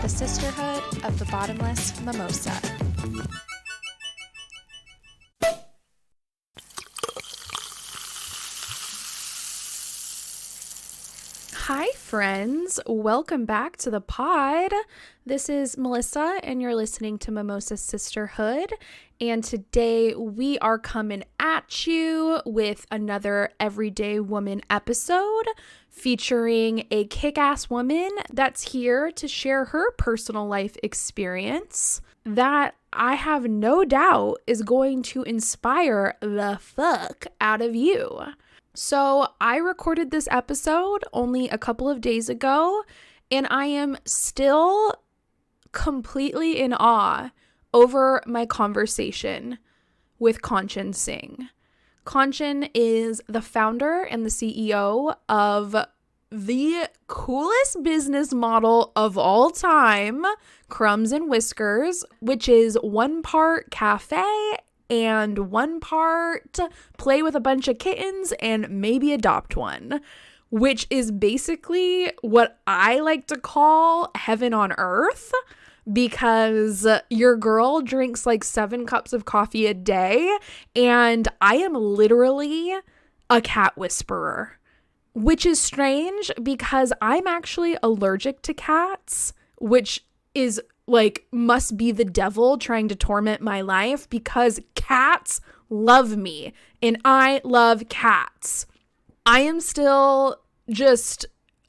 the Sisterhood of the Bottomless Mimosa. Hi friends, welcome back to the pod. This is Melissa and you're listening to Mimosa Sisterhood, and today we are coming at you with another Everyday Woman episode featuring a kick-ass woman that's here to share her personal life experience that I have no doubt is going to inspire the fuck out of you. So I recorded this episode only a couple of days ago, and I am still completely in awe over my conversation with Kanchan Singh. Kanchan is the founder and the CEO of the coolest business model of all time, Crumbs and Whiskers, which is one part cafe and one part play with a bunch of kittens and maybe adopt one, which is basically what I like to call heaven on earth, because your girl drinks like 7 cups of coffee a day and I am literally a cat whisperer, which is strange because I'm actually allergic to cats, which is like must be the devil trying to torment my life, because cats love me and I love cats. I am still just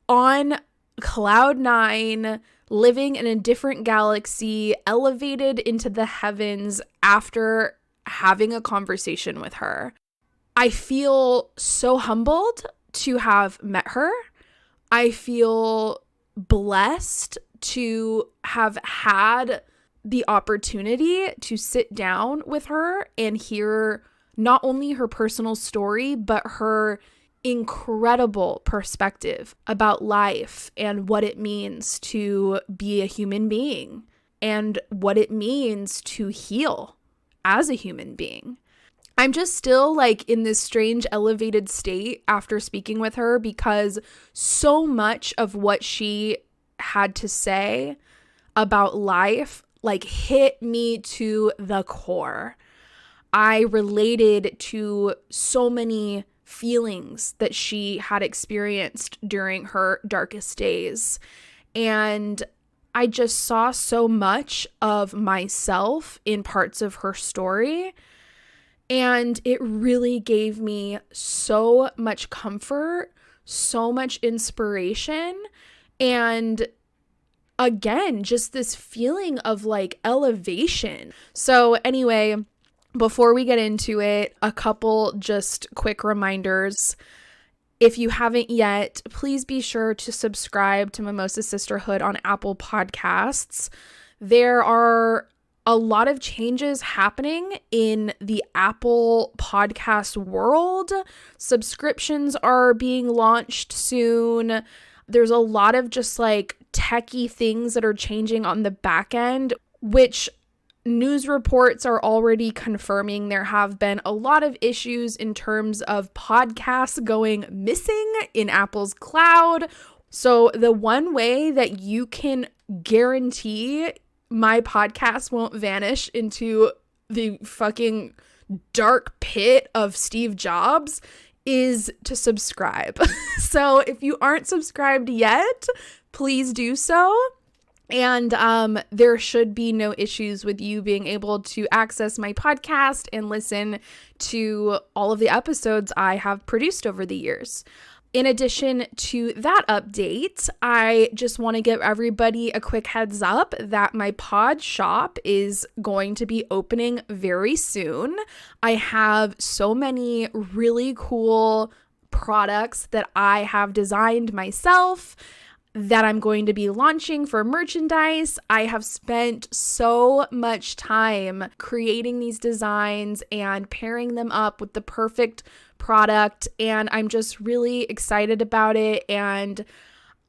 on cloud 9, living in a different galaxy, elevated into the heavens after having a conversation with her. I feel so humbled to have met her. I feel blessed to have had the opportunity to sit down with her and hear not only her personal story, but her incredible perspective about life and what it means to be a human being and what it means to heal as a human being. I'm just still like in this strange elevated state after speaking with her, because so much of what she had to say about life like hit me to the core. I related to so many feelings that she had experienced during her darkest days, and I just saw so much of myself in parts of her story, and it really gave me so much comfort, so much inspiration, and again, just this feeling of like elevation. So anyway, before we get into it, a couple just quick reminders. If you haven't yet, please be sure to subscribe to Mimosa Sisterhood on Apple Podcasts. There are a lot of changes happening in the Apple podcast world. Subscriptions are being launched soon. There's a lot of just like techie things that are changing on the back end, which news reports are already confirming. There have been a lot of issues in terms of podcasts going missing in Apple's cloud. So the one way that you can guarantee my podcast won't vanish into the fucking dark pit of Steve Jobs is to subscribe. So if you aren't subscribed yet, please do so. And there should be no issues with you being able to access my podcast and listen to all of the episodes I have produced over the years. In addition to that update, I just want to give everybody a quick heads up that my pod shop is going to be opening very soon. I have so many really cool products that I have designed myself that I'm going to be launching for merchandise. I have spent so much time creating these designs and pairing them up with the perfect product, and I'm just really excited about it, and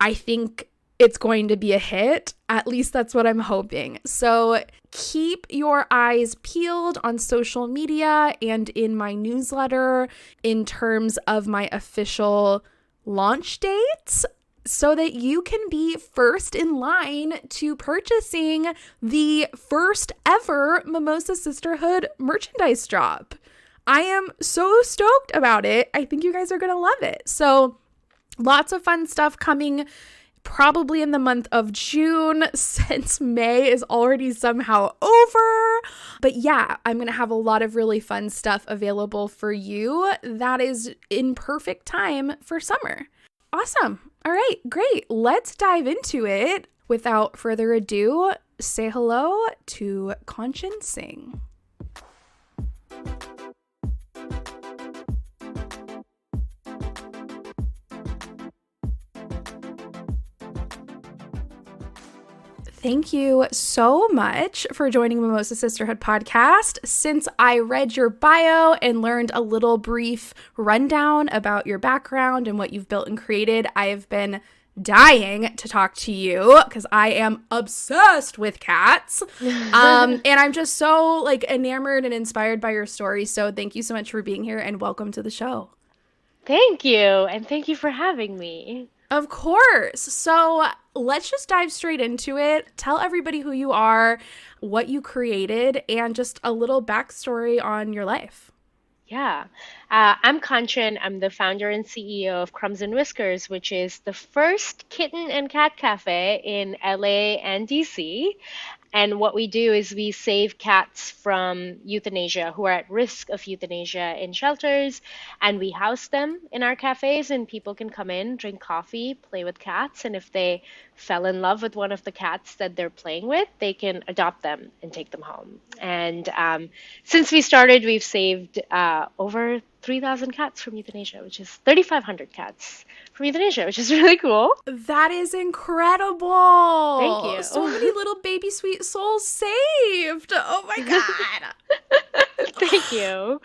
I think it's going to be a hit. At least that's what I'm hoping. So keep your eyes peeled on social media and in my newsletter in terms of my official launch dates. so that you can be first in line to purchasing the first ever Mimosa Sisterhood merchandise drop. I am so stoked about it. I think you guys are going to love it. So lots of fun stuff coming probably in the month of June, since May is already somehow over. But yeah, I'm going to have a lot of really fun stuff available for you that is in perfect time for summer. Awesome. All right, great. Let's dive into it. Without further ado, say hello to Kanchan Singh. Thank you so much for joining Mimosa Sisterhood podcast. Since I read your bio and learned a little brief rundown about your background and what you've built and created, I have been dying to talk to you because I am obsessed with cats. And I'm just so enamored and inspired by your story. So thank you so much for being here and welcome to the show. Thank you, and thank you for having me. Of course. So let's just dive straight into it. Tell everybody who you are, what you created, and just a little backstory on your life. Yeah. I'm Kanchan. I'm the founder and CEO of Crumbs and Whiskers, which is the first kitten and cat cafe in LA and DC. And what we do is we save cats from euthanasia, who are at risk of euthanasia in shelters, and we house them in our cafes, and people can come in, drink coffee, play with cats, and if they fell in love with one of the cats that they're playing with, they can adopt them and take them home. And since we started, we've saved over 3,000 cats from euthanasia, which is 3,500 cats from euthanasia, which is really cool. That is incredible. Thank you. So many little baby sweet souls saved. Oh my God. Thank you.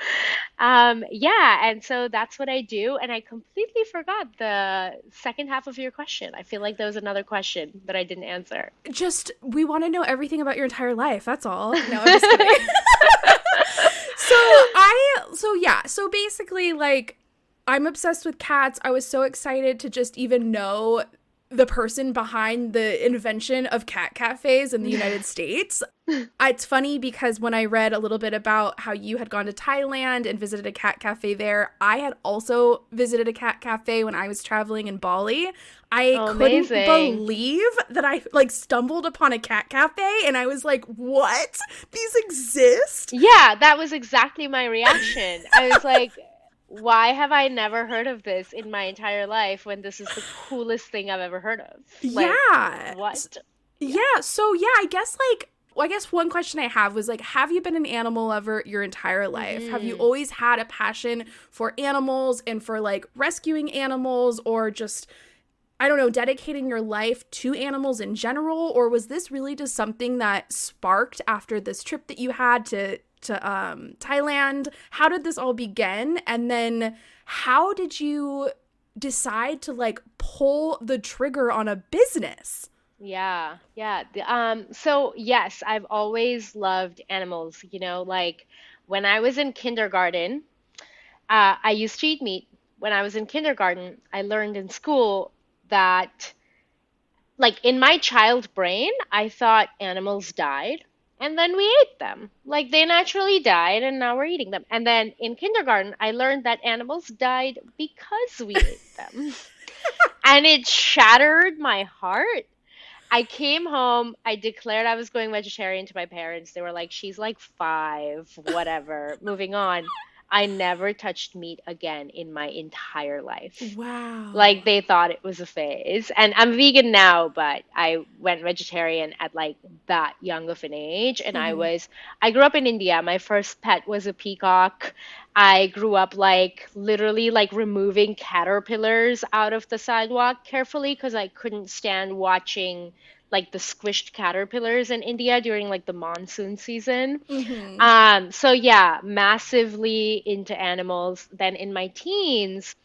Yeah, and so that's what I do. And I completely forgot the second half of your question. I feel like there was another question that I didn't answer. Just, we want to know everything about your entire life. That's all. No, I'm just kidding. So basically, I'm obsessed with cats. I was so excited to just even know the person behind the invention of cat cafes in the United States. It's funny because when I read a little bit about how you had gone to Thailand and visited a cat cafe there, I had also visited a cat cafe when I was traveling in Bali. I couldn't believe that I stumbled upon a cat cafe and I was like, what? These exist? Yeah, that was exactly my reaction. I was like, why have I never heard of this in my entire life when this is the coolest thing I've ever heard of? Yeah. What? Yeah. So yeah, I guess one question I have was have you been an animal lover your entire life? Have you always had a passion for animals and for rescuing animals, or just, I don't know, dedicating your life to animals in general? Or was this really just something that sparked after this trip that you had to Thailand? How did this all begin? And then how did you decide to pull the trigger on a business? Yeah, yeah. So yes, I've always loved animals. When I was in kindergarten, I used to eat meat. When I was in kindergarten, I learned in school that, in my child brain, I thought animals died and then we ate them. They naturally died and now we're eating them. And then in kindergarten, I learned that animals died because we ate them. And it shattered my heart. I came home, I declared I was going vegetarian to my parents. They were like, she's 5, whatever, moving on. I never touched meat again in my entire life. Wow. They thought it was a phase. And I'm vegan now, but I went vegetarian at that young of an age. And I grew up in India. My first pet was a peacock. I grew up literally removing caterpillars out of the sidewalk carefully because I couldn't stand watching the squished caterpillars in India during the monsoon season. So yeah, massively into animals. Then in my teens,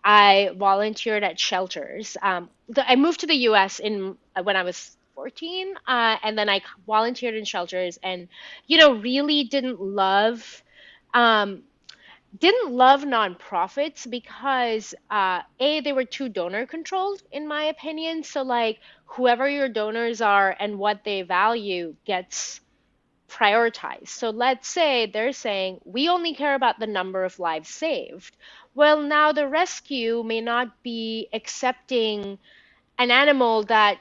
I volunteered at shelters. I moved to the US when I was 14, and then I volunteered in shelters and, really didn't love didn't love nonprofits because they were too donor controlled in my opinion. So like whoever your donors are and what they value gets prioritized. So let's say they're saying we only care about the number of lives saved. Well, now the rescue may not be accepting an animal that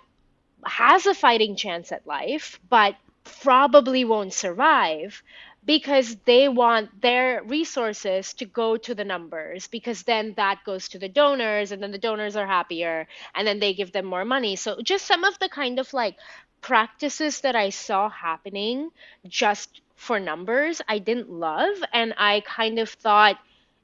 has a fighting chance at life, but probably won't survive because they want their resources to go to the numbers because then that goes to the donors and then the donors are happier and then they give them more money. So just some of the kind of like practices that I saw happening just for numbers, I didn't love. And I kind of thought,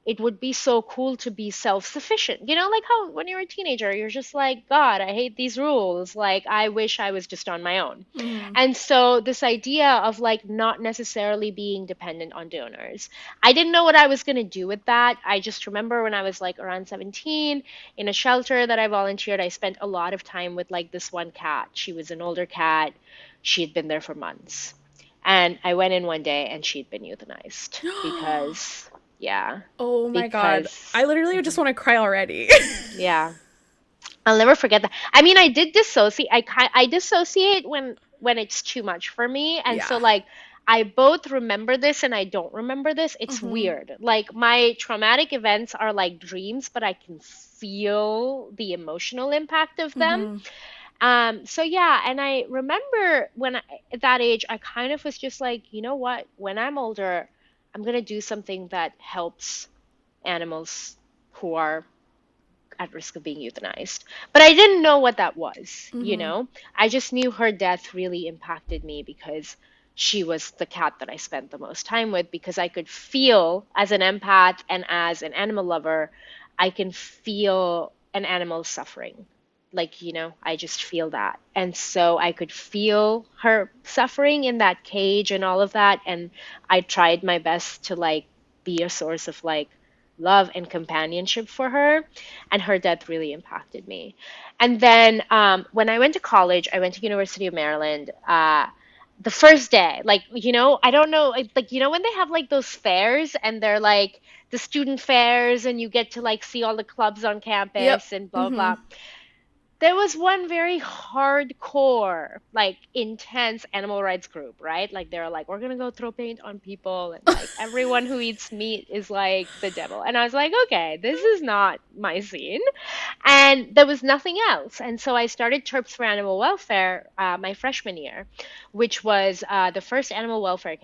it would be so cool to be self-sufficient. You know, like how when you're a teenager, you're just like, God, I hate these rules. Like, I wish I was just on my own. Mm-hmm. And so, this idea of like not necessarily being dependent on donors, I didn't know what I was going to do with that. I just remember when I was like around 17 in a shelter that I volunteered, I spent a lot of time with like this one cat. She was an older cat, she had been there for months. And I went in one day and she'd been euthanized because, yeah, Oh my God. I because literally just want to cry already. yeah, I'll never forget that. I mean, I did dissociate. I dissociate when it's too much for me, and so Yeah. like I both remember this and I don't remember this. It's Mm-hmm. weird. Like my traumatic events are like dreams, but I can feel the emotional impact of them. Mm-hmm. So yeah, and I remember when at that age, I kind of was just like, you know what? When I'm older, I'm gonna do something that helps animals who are at risk of being euthanized. But I didn't know what that was, you Mm-hmm. know? I just knew her death really impacted me because she was the cat that I spent the most time with because I could feel as an empath and as an animal lover, I can feel an animal suffering. Like, you know, I just feel that. And so I could feel her suffering in that cage and all of that. And I tried my best to like be a source of like love and companionship for her, and her death really impacted me. And then when I went to college, I went to University of Maryland. The first day, like you know, I don't know, like you know when they have like those fairs and they're like the student fairs, and you get to like see all the clubs on Yep. campus and blah Mm-hmm. blah blah. There was one very hardcore, like intense animal rights group, right? Like they're like, we're gonna go throw paint on people, and like everyone who eats meat is like the devil. And I was like, okay, this is not my scene. And there was nothing else. And so I started Terps for Animal Welfare my freshman year, which was the first animal welfare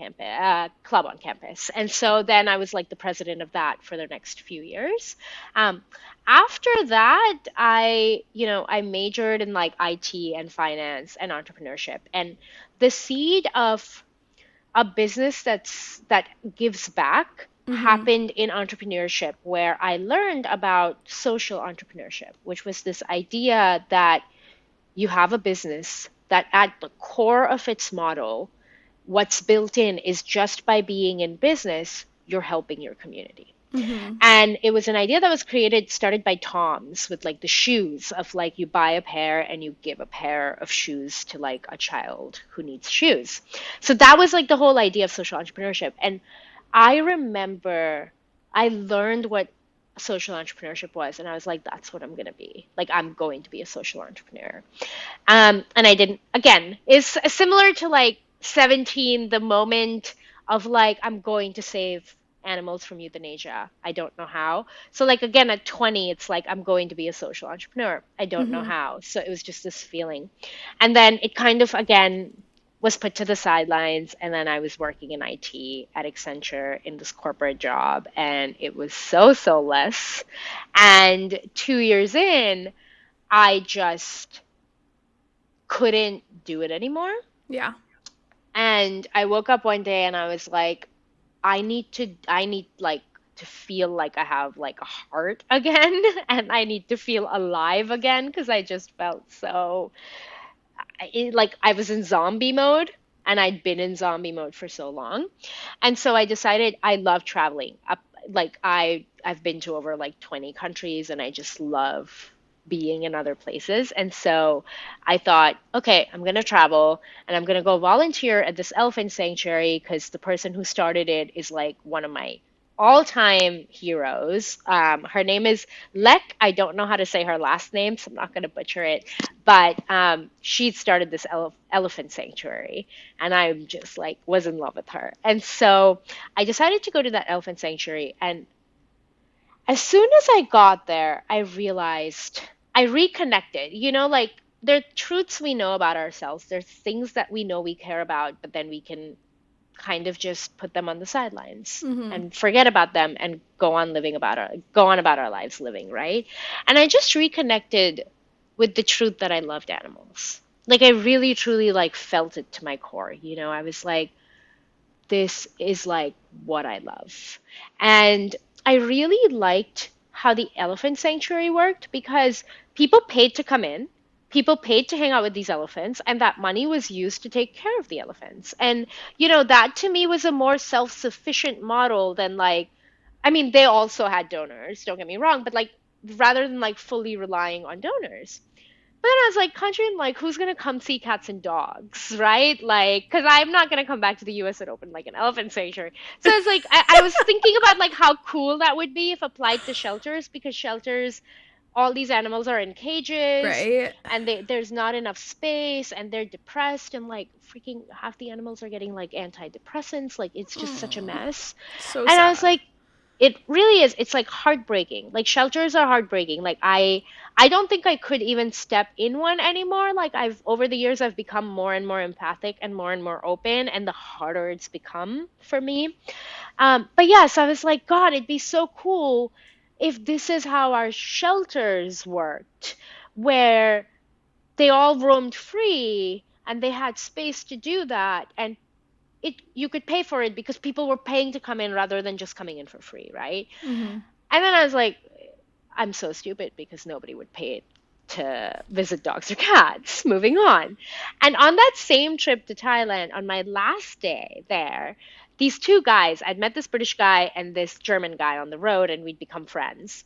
club on campus. And so then I was like the president of that for the next few years. Um, After that, I majored in like IT and finance and entrepreneurship. And the seed of a business that gives back Mm-hmm. happened in entrepreneurship where I learned about social entrepreneurship, which was this idea that you have a business that at the core of its model, what's built in is just by being in business, you're helping your community. Mm-hmm. And it was an idea that was started by Toms with like the shoes of like you buy a pair and you give a pair of shoes to like a child who needs shoes. So that was like the whole idea of social entrepreneurship. And I remember I learned what social entrepreneurship was and I was like, that's what I'm going to be. Like I'm going to be a social entrepreneur. And I didn't, again, it's similar to like 17, the moment of like, I'm going to save animals from euthanasia. I don't know how. So, like, again, at 20, it's like, I'm going to be a social entrepreneur. I don't know Mm-hmm. how. So it was just this feeling. And then it kind of, again, was put to the sidelines. And then I was working in IT at Accenture in this corporate job. And it was so, so less. And 2 years in, I just couldn't do it anymore. Yeah. And I woke up one day and I was like, I need like to feel like I have like a heart again and I need to feel alive again because I just felt so like I was in zombie mode and I'd been in zombie mode for so long. And so I decided I love traveling. Like I've been to over like 20 countries and I just love being in other places. And so I thought, okay, I'm going to travel and I'm going to go volunteer at this elephant sanctuary because the person who started it is like one of my all-time heroes. Her name is Lek. I don't know how to say her last name, so I'm not going to butcher it. But she started this elephant sanctuary, and I just like was in love with her. And so I decided to go to that elephant sanctuary. And as soon as I got there, I realized I reconnected. Like there are truths we know about ourselves. There's things that we know we care about, but then we can kind of just put them on the sidelines Mm-hmm. and forget about them and go on about our lives living, right? And I just reconnected with the truth that I loved animals. Like I really truly like felt it to my core. I was like, this is like what I love. And I really liked how the elephant sanctuary worked because people paid to come in, people paid to hang out with these elephants, and that money was used to take care of the elephants. And, that to me was a more self sufficient model than like, I mean, they also had donors, don't get me wrong, but like, rather than like fully relying on donors. But then I was like, Kanchan, like, who's gonna come see cats and dogs, right? Like, because I'm not gonna come back to the U.S. and open like an elephant sanctuary. So I was like, I was thinking about like how cool that would be if applied to shelters, because shelters, all these animals are in cages, Right. and there's not enough space, and they're depressed, and like freaking half the animals are getting like antidepressants. Like, it's just such a Oh, mess. so And I was sad. like, it really is. It's like heartbreaking. Like shelters are heartbreaking. Like I don't think I could even step in one anymore. Like I've over the years I've become more and more empathic and more open, and the harder it's become for me. But yes, I was like, God, it'd be so cool if this is how our shelters worked, where they all roamed free and they had space to do that, and you could pay for it because people were paying to come in rather than just coming in for free, right? Mm-hmm. And then I was like, I'm so stupid because nobody would pay to visit dogs or cats. Moving on. And on that same trip to Thailand, on my last day there, these two guys, I'd met this British guy and this German guy on the road, and we'd become friends.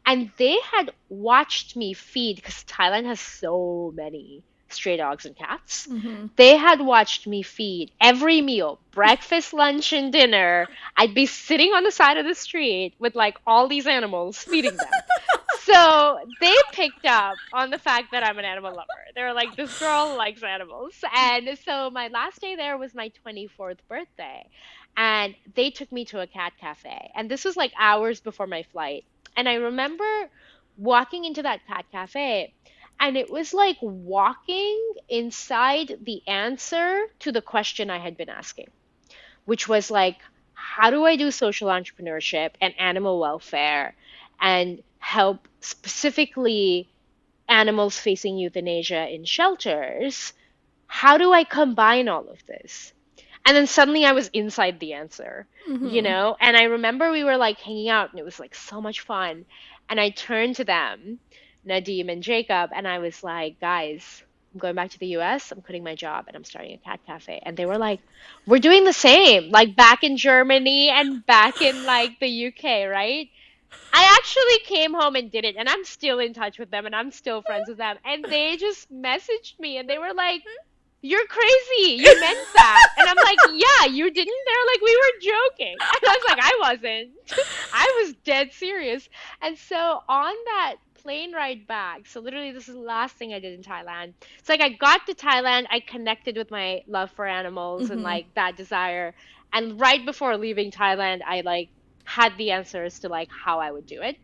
And they had watched me feed, because Thailand has so many stray dogs and cats. Mm-hmm. They had watched me feed every meal, breakfast, lunch, and dinner. I'd be sitting on the side of the street with like all these animals feeding them. So they picked up on the fact that I'm an animal lover. They were like, this girl likes animals. And so my last day there was my 24th birthday. And they took me to a cat cafe. And this was like hours before my flight. And I remember walking into that cat cafe, and it was like walking inside the answer to the question I had been asking, which was like, how do I do social entrepreneurship and animal welfare and help specifically animals facing euthanasia in shelters? How do I combine all of this? And then suddenly I was inside the answer, Mm-hmm. And I remember we were like hanging out and it was like so much fun. And I turned to them, Nadim and Jacob, and I was like, guys, I'm going back to the US. I'm quitting my job and I'm starting a cat cafe. And they were like, we're doing the same, like back in Germany and back in like the UK, right? I actually came home and did it, and I'm still in touch with them and I'm still friends with them. And they just messaged me and they were like, you're crazy. You meant that. And I'm like, yeah, you didn't? They're like, we were joking. And I was like, I wasn't. I was dead serious. And so on that plane ride back, so literally this is the last thing I did in Thailand. It's like I got to Thailand, I connected with my love for animals and Mm-hmm. like that desire. And right before leaving Thailand, I like had the answers to like how I would do it.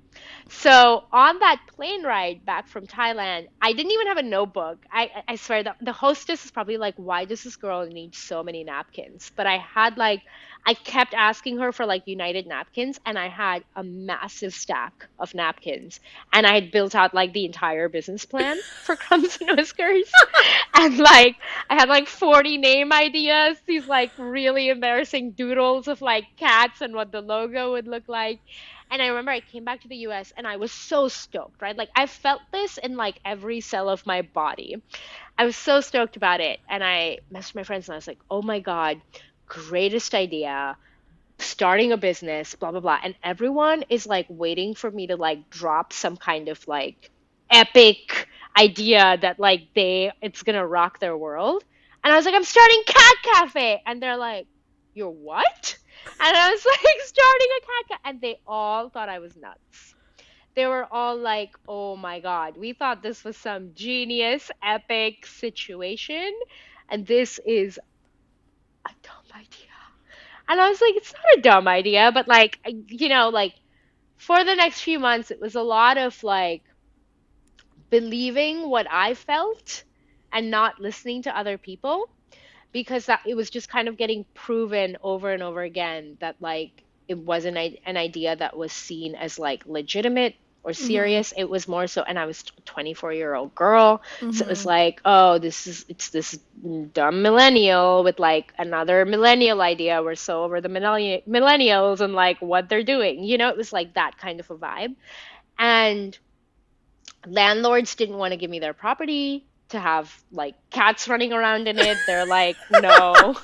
So on that plane ride back from Thailand, I didn't even have a notebook. I swear that the hostess is probably like, why does this girl need so many napkins? But I had like, I kept asking her for like United napkins, and I had a massive stack of napkins, and I had built out like the entire business plan for Crumbs and Whiskers, and like I had like 40 name ideas, these like really embarrassing doodles of like cats and what the logo would look like. And I remember I came back to the US and I was so stoked, right? Like I felt this in like every cell of my body. I was so stoked about it. And I messaged my friends and I was like, oh my God, greatest idea, starting a business, blah, blah, blah. And everyone is like waiting for me to like drop some kind of like epic idea that like it's gonna rock their world. And I was like, I'm starting Cat Cafe. And they're like, you're what? And I was like starting a cat, and they all thought I was nuts. They were all like, "Oh my God, we thought this was some genius, epic situation, and this is a dumb idea." And I was like, "It's not a dumb idea, but like, like for the next few months, it was a lot of like believing what I felt and not listening to other people." Because it was just kind of getting proven over and over again that like it wasn't an idea that was seen as like legitimate or Mm-hmm. serious. It was more so, and I was a 24-year-old girl, so it was Mm-hmm. like, oh, it's this dumb millennial with like another millennial idea. We're so over the millennials and like what they're doing. It was like that kind of a vibe. And landlords didn't want to give me their property to have like cats running around in it. They're like, no.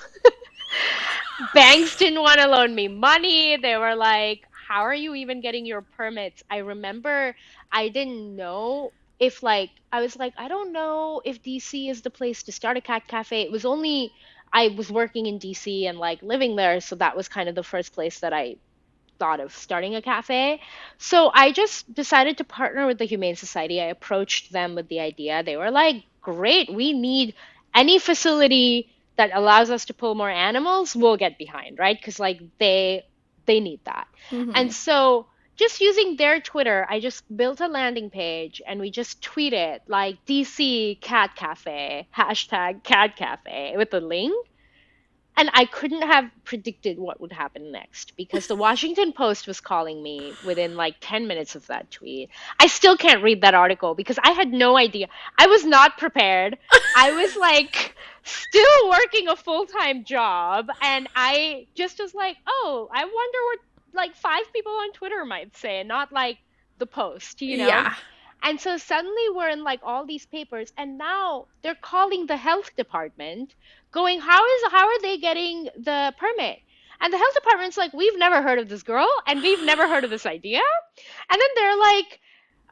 Banks didn't want to loan me money. They were like, how are you even getting your permits? I remember I didn't know if like I was like, I don't know if DC is the place to start a cat cafe. It was only I was working in DC and like living there, so that was kind of the first place that I thought of starting a cafe. So I just decided to partner with the Humane Society. I approached them with the idea. They were like, great, we need any facility that allows us to pull more animals, we'll get behind, right? Because like they need that. Mm-hmm. And so just using their Twitter, I just built a landing page and we just tweeted like DC Cat Cafe, hashtag Cat Cafe with a link. And I couldn't have predicted what would happen next because the Washington Post was calling me within like 10 minutes of that tweet. I still can't read that article because I had no idea. I was not prepared. I was like still working a full-time job and I just was like, "Oh, I wonder what like five people on Twitter might say," not like the Post. Yeah. And so suddenly we're in like all these papers and now they're calling the health department going, how are they getting the permit? And the health department's like, we've never heard of this girl and we've never heard of this idea. And then they're like,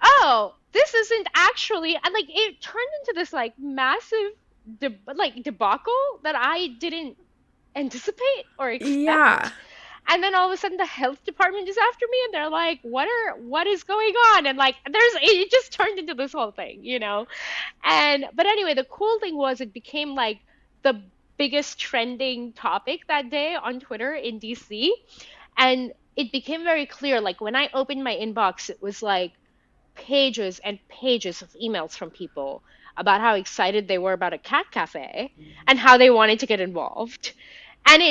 oh, this isn't actually, and like it turned into this like massive debacle that I didn't anticipate or Yeah. expect. And then all of a sudden the health department is after me and they're like, what is going on? And like it just turned into this whole thing. And but anyway, the cool thing was it became like the biggest trending topic that day on Twitter in DC. And it became very clear, like when I opened my inbox, it was like pages and pages of emails from people about how excited they were about a cat cafe and how they wanted to get involved. And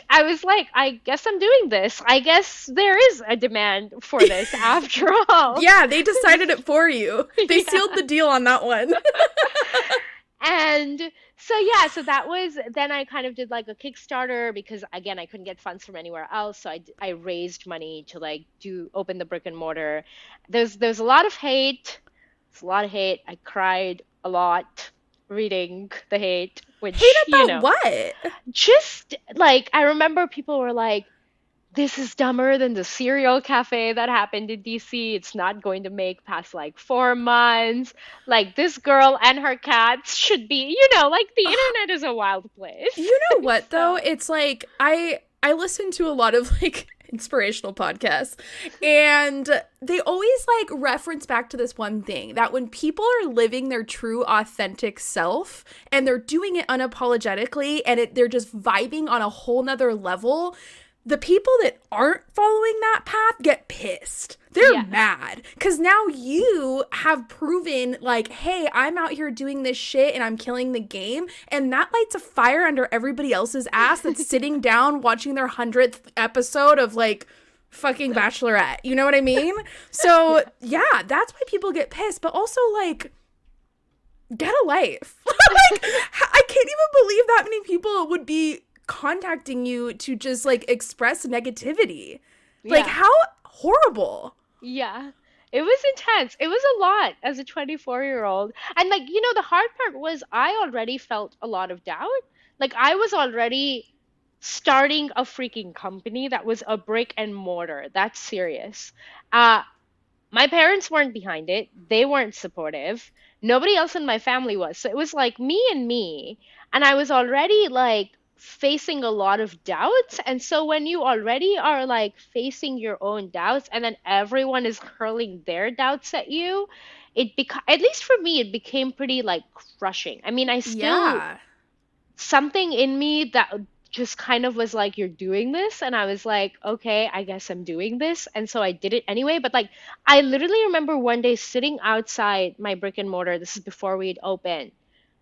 I was like, I guess I'm doing this. I guess there is a demand for this after all. Yeah, they decided it for you. They sealed Yeah. the deal on that one. And so yeah, so that was then I kind of did like a Kickstarter because again I couldn't get funds from anywhere else, so I raised money to like do open the brick and mortar. There's a lot of hate. There's a lot of hate. I cried a lot reading the hate, Hate which about what? just like I remember people were like, this is dumber than the cereal cafe that happened in DC. It's not going to make past like 4 months. Like this girl and her cats should be, like the internet is a wild place. You know what though? So, It's like I listen to a lot of like inspirational podcasts and they always like reference back to this one thing that when people are living their true authentic self and they're doing it unapologetically and they're just vibing on a whole nother level, the people that aren't following that path get pissed. They're yeah. mad because now you have proven like, hey, I'm out here doing this shit and I'm killing the game. And that lights a fire under everybody else's ass that's sitting down watching their 100th episode of like fucking Bachelorette. You know what I mean? So Yeah. yeah, that's why people get pissed. But also like, get a life. Like, I can't even believe that many people would be contacting you to just like express negativity. Like, Yeah. how horrible. Yeah. It was intense. It was a lot as a 24-year-old. And like, the hard part was I already felt a lot of doubt. Like I was already starting a freaking company that was a brick and mortar. That's serious. Uh, my parents weren't behind it. They weren't supportive. Nobody else in my family was. So it was like me and me. And I was already like facing a lot of doubts. And so when you already are like facing your own doubts and then everyone is hurling their doubts at you, at least for me, it became pretty like crushing. I mean, I still Yeah. something in me that just kind of was like, you're doing this. And I was like, okay, I guess I'm doing this. And so I did it anyway. But like, I literally remember one day sitting outside my brick and mortar, this is before we'd opened,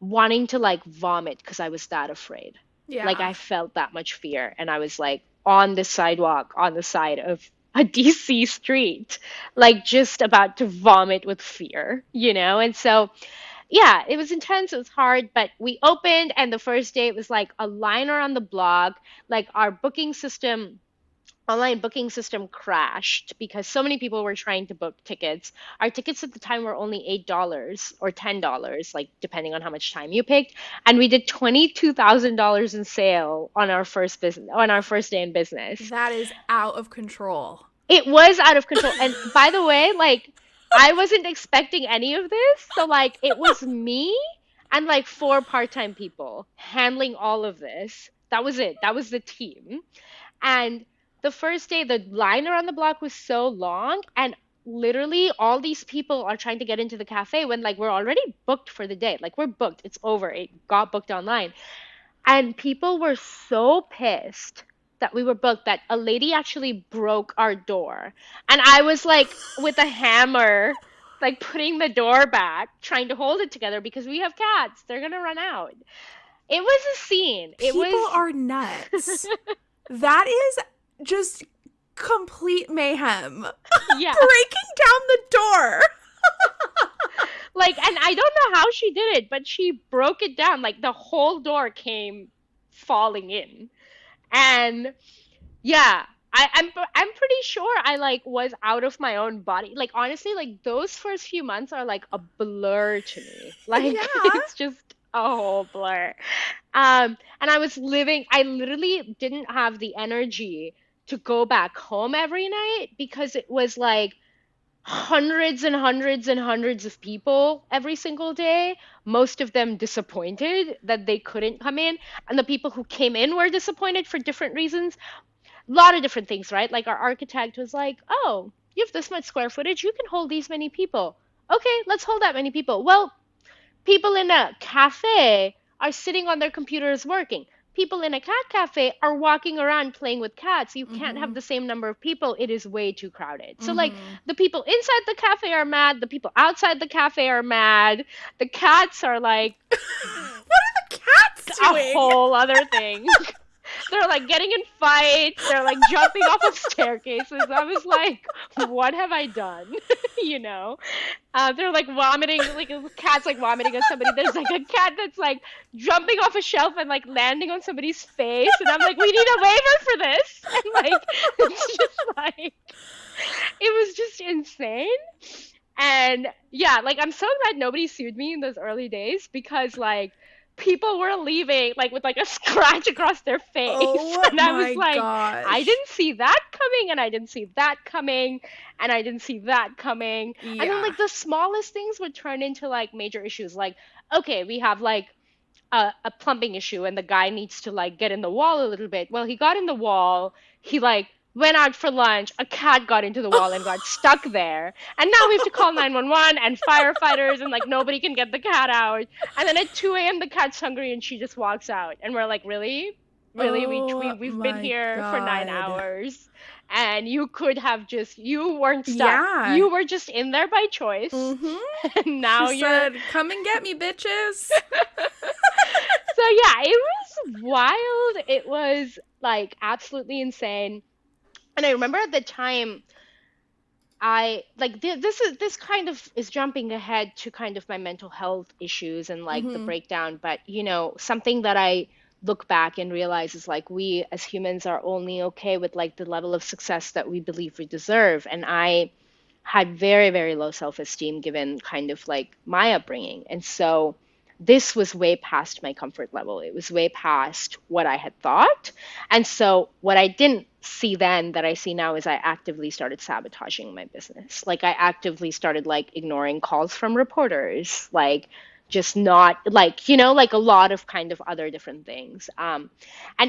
wanting to like vomit because I was that afraid. Like, Yeah. I felt that much fear. And I was like on the sidewalk on the side of a DC street, like just about to vomit with fear, you know? And so, yeah, it was intense. It was hard, but we opened, and the first day it was like a line around the block. Like our booking system, online booking system crashed because so many people were trying to book tickets. Our tickets at the time were only $8 or $10, like depending on how much time you picked. And we did $22,000 in sale on our first day in business. That is out of control. It was out of control. And by the way, like I wasn't expecting any of this. So like it was me and like four part-time people handling all of this. That was it. That was the team. And the first day, the line around the block was so long, and literally all these people are trying to get into the cafe when like we're already booked for the day. Like we're booked. It's over. It got booked online. And people were so pissed that we were booked that a lady actually broke our door. And I was like with a hammer, like putting the door back, trying to hold it together because we have cats. They're gonna run out. It was a scene. It People was are nuts. That is just complete mayhem. yeah. Breaking down the door. Like, and I don't know how she did it, but she broke it down. Like the whole door came falling in. And yeah, I'm pretty sure I like was out of my own body. Like honestly, like those first few months are like a blur to me. Like Yeah. it's just a whole blur. And I literally didn't have the energy to go back home every night because it was like hundreds and hundreds and hundreds of people every single day, most of them disappointed that they couldn't come in. And the people who came in were disappointed for different reasons. A lot of different things, right? Like our architect was like, oh, you have this much square footage, you can hold these many people. Okay, let's hold that many people. Well, people in a cafe are sitting on their computers working. People in a cat cafe are walking around playing with cats. You can't have Mm-hmm. the same number of people. It is way too crowded. So, like, Mm-hmm. the people inside the cafe are mad. The people outside the cafe are mad. The cats are like What are the cats a doing? whole other thing. They're like getting in fights. They're like jumping off of staircases. I was like, what have I done? You know? They're like vomiting, like a cat's like vomiting on somebody. There's like a cat that's like jumping off a shelf and like landing on somebody's face. And I'm like, we need a waiver for this. And like, it's just like, it was just insane. And yeah, like I'm so glad nobody sued me in those early days because like people were leaving like with like a scratch across their face. Oh And I was my like, I gosh. didn't see that coming, and I didn't see that coming, and I didn't see that coming. And then Yeah. like the smallest things would turn into like major issues. Like, okay, we have like a plumbing issue and the guy needs to like get in the wall a little bit. Well, he got in the wall, he like went out for lunch, a cat got into the wall and got stuck there. And now we have to call 911 and firefighters and like nobody can get the cat out. And then at 2 a.m. the cat's hungry and she just walks out. And we're like, really? Really? Oh We've been my here for nine God. hours and you could have just, you weren't stuck. Yeah. You were just in there by choice. Mm-hmm. And now She you're said, come and get me, bitches. so yeah, it was wild. It was like absolutely insane. And I remember at the time I like this kind of is jumping ahead to kind of my mental health issues and like the Mm-hmm. breakdown, but you know, something that I look back and realize is like we as humans are only okay with like the level of success that we believe we deserve. And I had very, very low self-esteem given kind of like my upbringing. And so this was way past my comfort level. It was way past what I had thought. And so what I didn't see then that I see now is I actively started sabotaging my business. Like I actively started like ignoring calls from reporters, like just not like, like a lot of kind of other different things. And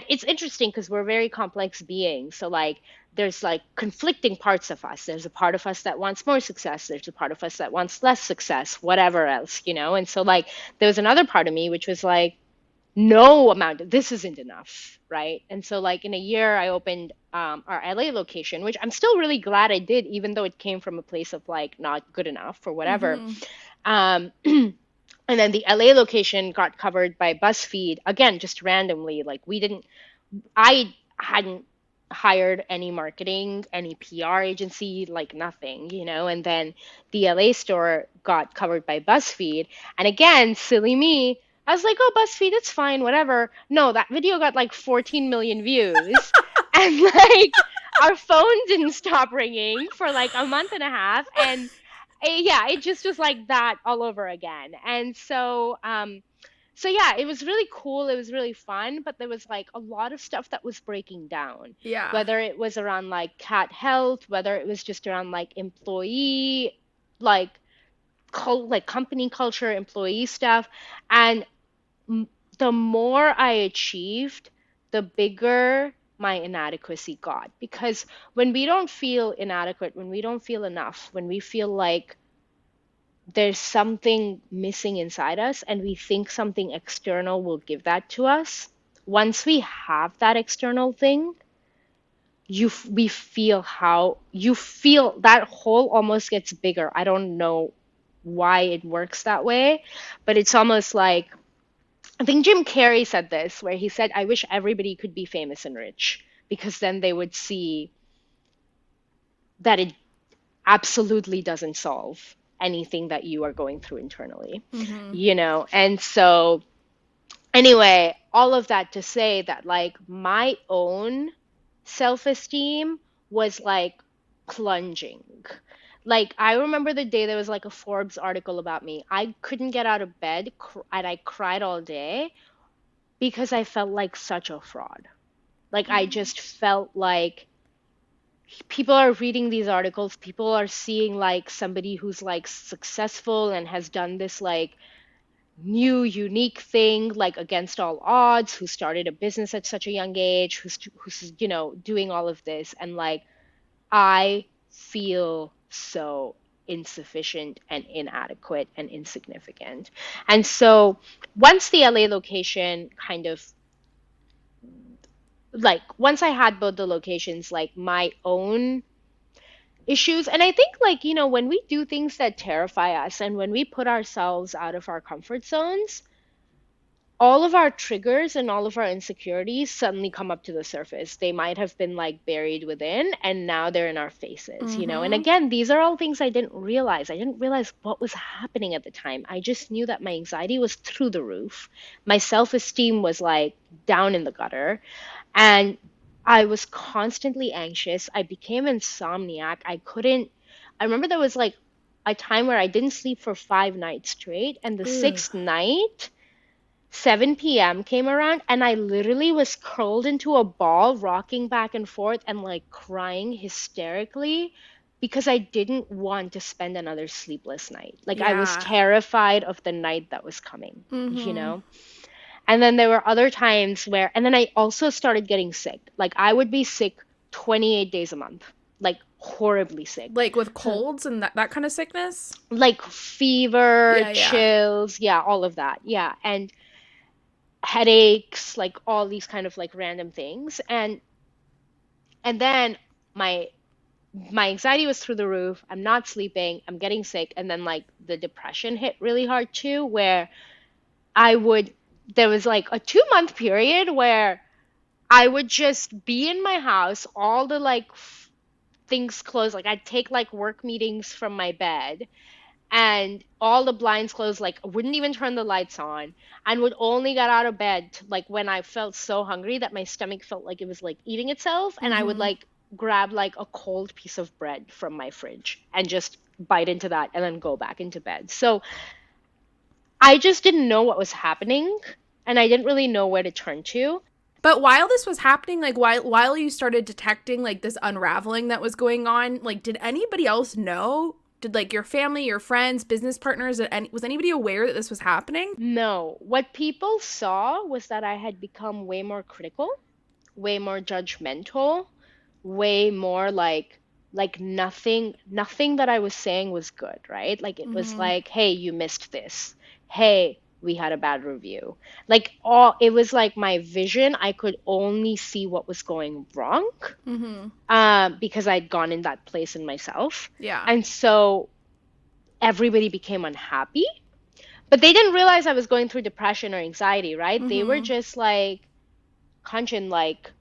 it's interesting because we're very complex beings. So like there's like conflicting parts of us. There's a part of us that wants more success. There's a part of us that wants less success, whatever else, And so like there was another part of me which was like, no amount, this isn't enough, right? And so like in a year I opened our LA location, which I'm still really glad I did, even though it came from a place of like not good enough or whatever. Um, and then the LA location got covered by BuzzFeed, again, just randomly. Like I hadn't hired any marketing, any PR agency, like nothing, And then the LA store got covered by BuzzFeed. And again, silly me, I was like, oh, BuzzFeed, it's fine, whatever. No, that video got like 14 million views. And like our phone didn't stop ringing for like a month and a half. And yeah, it just was like that all over again. And so yeah, it was really cool. It was really fun, but there was like a lot of stuff that was breaking down. Yeah. Whether it was around like cat health, whether it was just around like employee, like company culture, employee stuff. And the more I achieved, the bigger my inadequacy got. Because when we don't feel inadequate, when we don't feel enough, when we feel like there's something missing inside us and we think something external will give that to us, once we have that external thing, we feel that hole almost gets bigger. I don't know why it works that way, but it's almost like, I think Jim Carrey said this, where he said, I wish everybody could be famous and rich, because then they would see that it absolutely doesn't solve anything that you are going through internally, And so anyway, all of that to say that like my own self-esteem was like plunging. Like I remember the day there was like a Forbes article about me. I couldn't get out of bed and I cried all day because I felt like such a fraud. Like I just felt like people are reading these articles, people are seeing like somebody who's like successful and has done this like new unique thing like against all odds, who started a business at such a young age, who's doing all of this, and like I feel so insufficient and inadequate and insignificant. And so once the LA location kind of like once I had both the locations, like my own issues, and I think like when we do things that terrify us and when we put ourselves out of our comfort zones, all of our triggers and all of our insecurities suddenly come up to the surface. They might have been like buried within and now they're in our faces, And again, these are all things I didn't realize. I didn't realize what was happening at the time. I just knew that my anxiety was through the roof. My self-esteem was like down in the gutter. And I was constantly anxious. I became insomniac. I remember there was like a time where I didn't sleep for 5 nights straight. And the sixth night, 7 p.m. came around and I literally was curled into a ball, rocking back and forth and like crying hysterically because I didn't want to spend another sleepless night. Like I was terrified of the night that was coming, And then there were other times and then I also started getting sick. Like I would be sick 28 days a month, like horribly sick. Like with colds and that kind of sickness? Like fever, chills, all of that. Yeah. And headaches, like all these kind of like random things. And then my anxiety was through the roof. I'm not sleeping. I'm getting sick. And then like the depression hit really hard too, where there was like a 2-month period where I would just be in my house, all the like things closed. Like I'd take like work meetings from my bed and all the blinds closed, like wouldn't even turn the lights on, and would only get out of bed like when I felt so hungry that my stomach felt like it was like eating itself. And I would like grab like a cold piece of bread from my fridge and just bite into that and then go back into bed. So I just didn't know what was happening and I didn't really know where to turn to. But while this was happening, like while you started detecting like this unraveling that was going on, like did anybody else know Did like your family, your friends, business partners, was anybody aware that this was happening? No, what people saw was that I had become way more critical, way more judgmental, way more like nothing that I was saying was good, right? Like it was Mm-hmm. like, hey, you missed this. Hey, we had a bad review. Like all it was like my vision, I could only see what was going wrong, Mm-hmm. because I'd gone in that place in myself. Yeah. And so everybody became unhappy, but they didn't realize I was going through depression or anxiety, right? They were Mm-hmm. just like, Kanchan, like,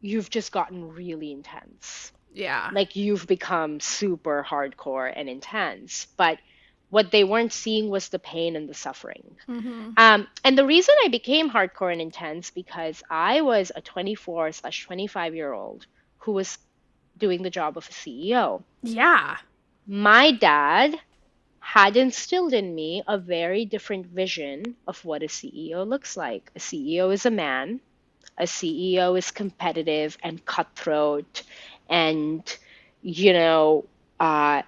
you've just gotten really intense. Yeah. Like, you've become super hardcore and intense. But what they weren't seeing was the pain and the suffering. Mm-hmm. And the reason I became hardcore and intense because I was a 24/25-year-old who was doing the job of a CEO. Yeah. My dad had instilled in me a very different vision of what a CEO looks like. A CEO is a man. A CEO is competitive and cutthroat and, you know, uh,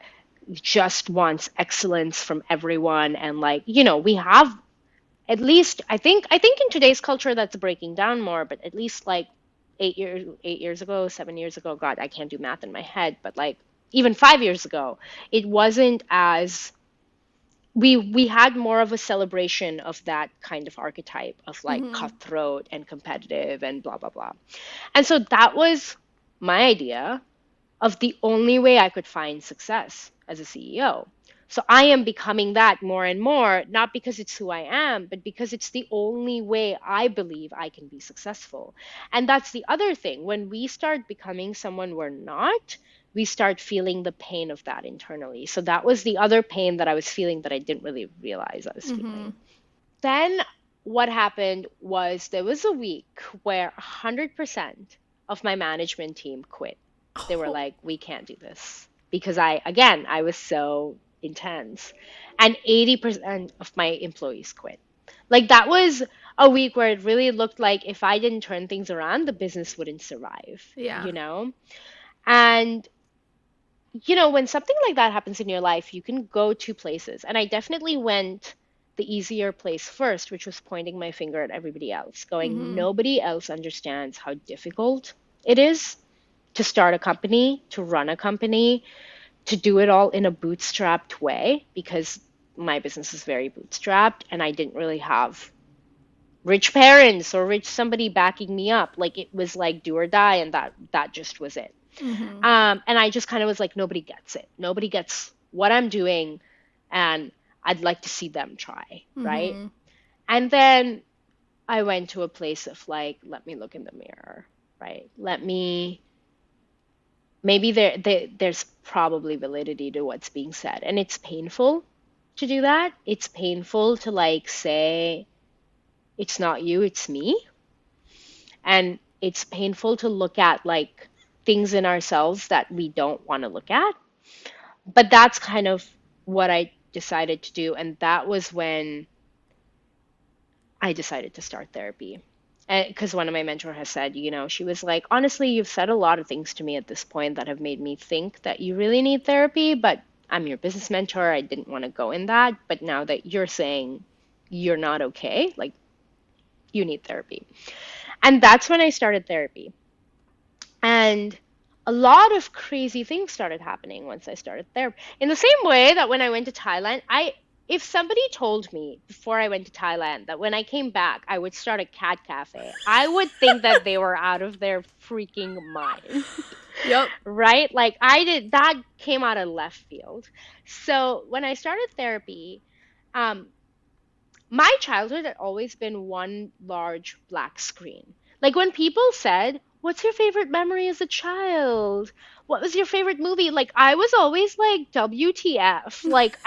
just wants excellence from everyone. And like, we have at least, I think in today's culture that's breaking down more, but at least like 8 years ago, 7 years ago, God, I can't do math in my head, but like even 5 years ago, it wasn't as we had more of a celebration of that kind of archetype of like Mm-hmm. cutthroat and competitive and blah blah blah. And so that was my idea of the only way I could find success as a CEO. So I am becoming that more and more, not because it's who I am, but because it's the only way I believe I can be successful. And that's the other thing. When we start becoming someone we're not, we start feeling the pain of that internally. So that was the other pain that I was feeling that I didn't really realize I was Mm-hmm. feeling. Then what happened was there was a week where 100% of my management team quit. They were Oh, like, we can't do this because I was so intense. And 80% of my employees quit. Like that was a week where it really looked like if I didn't turn things around, the business wouldn't survive, yeah. you know? And when something like that happens in your life, you can go two places. And I definitely went the easier place first, which was pointing my finger at everybody else, going, Mm-hmm. nobody else understands how difficult it is to start a company, to run a company, to do it all in a bootstrapped way, because my business is very bootstrapped and I didn't really have rich parents or rich somebody backing me up. Like it was like do or die, and that just was it. Mm-hmm. And I just kind of was like, nobody gets it. Nobody gets what I'm doing, and I'd like to see them try, right? Mm-hmm. And then I went to a place of like, let me look in the mirror, right? Maybe there's probably validity to what's being said, and it's painful to do that. It's painful to like say, it's not you, it's me. And it's painful to look at like things in ourselves that we don't want to look at. But that's kind of what I decided to do. And that was when I decided to start therapy. Because one of my mentors has said, she was like, honestly, you've said a lot of things to me at this point that have made me think that you really need therapy, but I'm your business mentor. I didn't want to go in that. But now that you're saying you're not okay, like you need therapy. And that's when I started therapy. And a lot of crazy things started happening once I started therapy. In the same way that when I went to Thailand, if somebody told me before I went to Thailand that when I came back I would start a cat cafe, I would think that they were out of their freaking mind. Yep. Right? Like that came out of left field. So when I started therapy, um, my childhood had always been one large black screen. Like when people said, what's your favorite memory as a child? What was your favorite movie? Like I was always like, WTF? Like,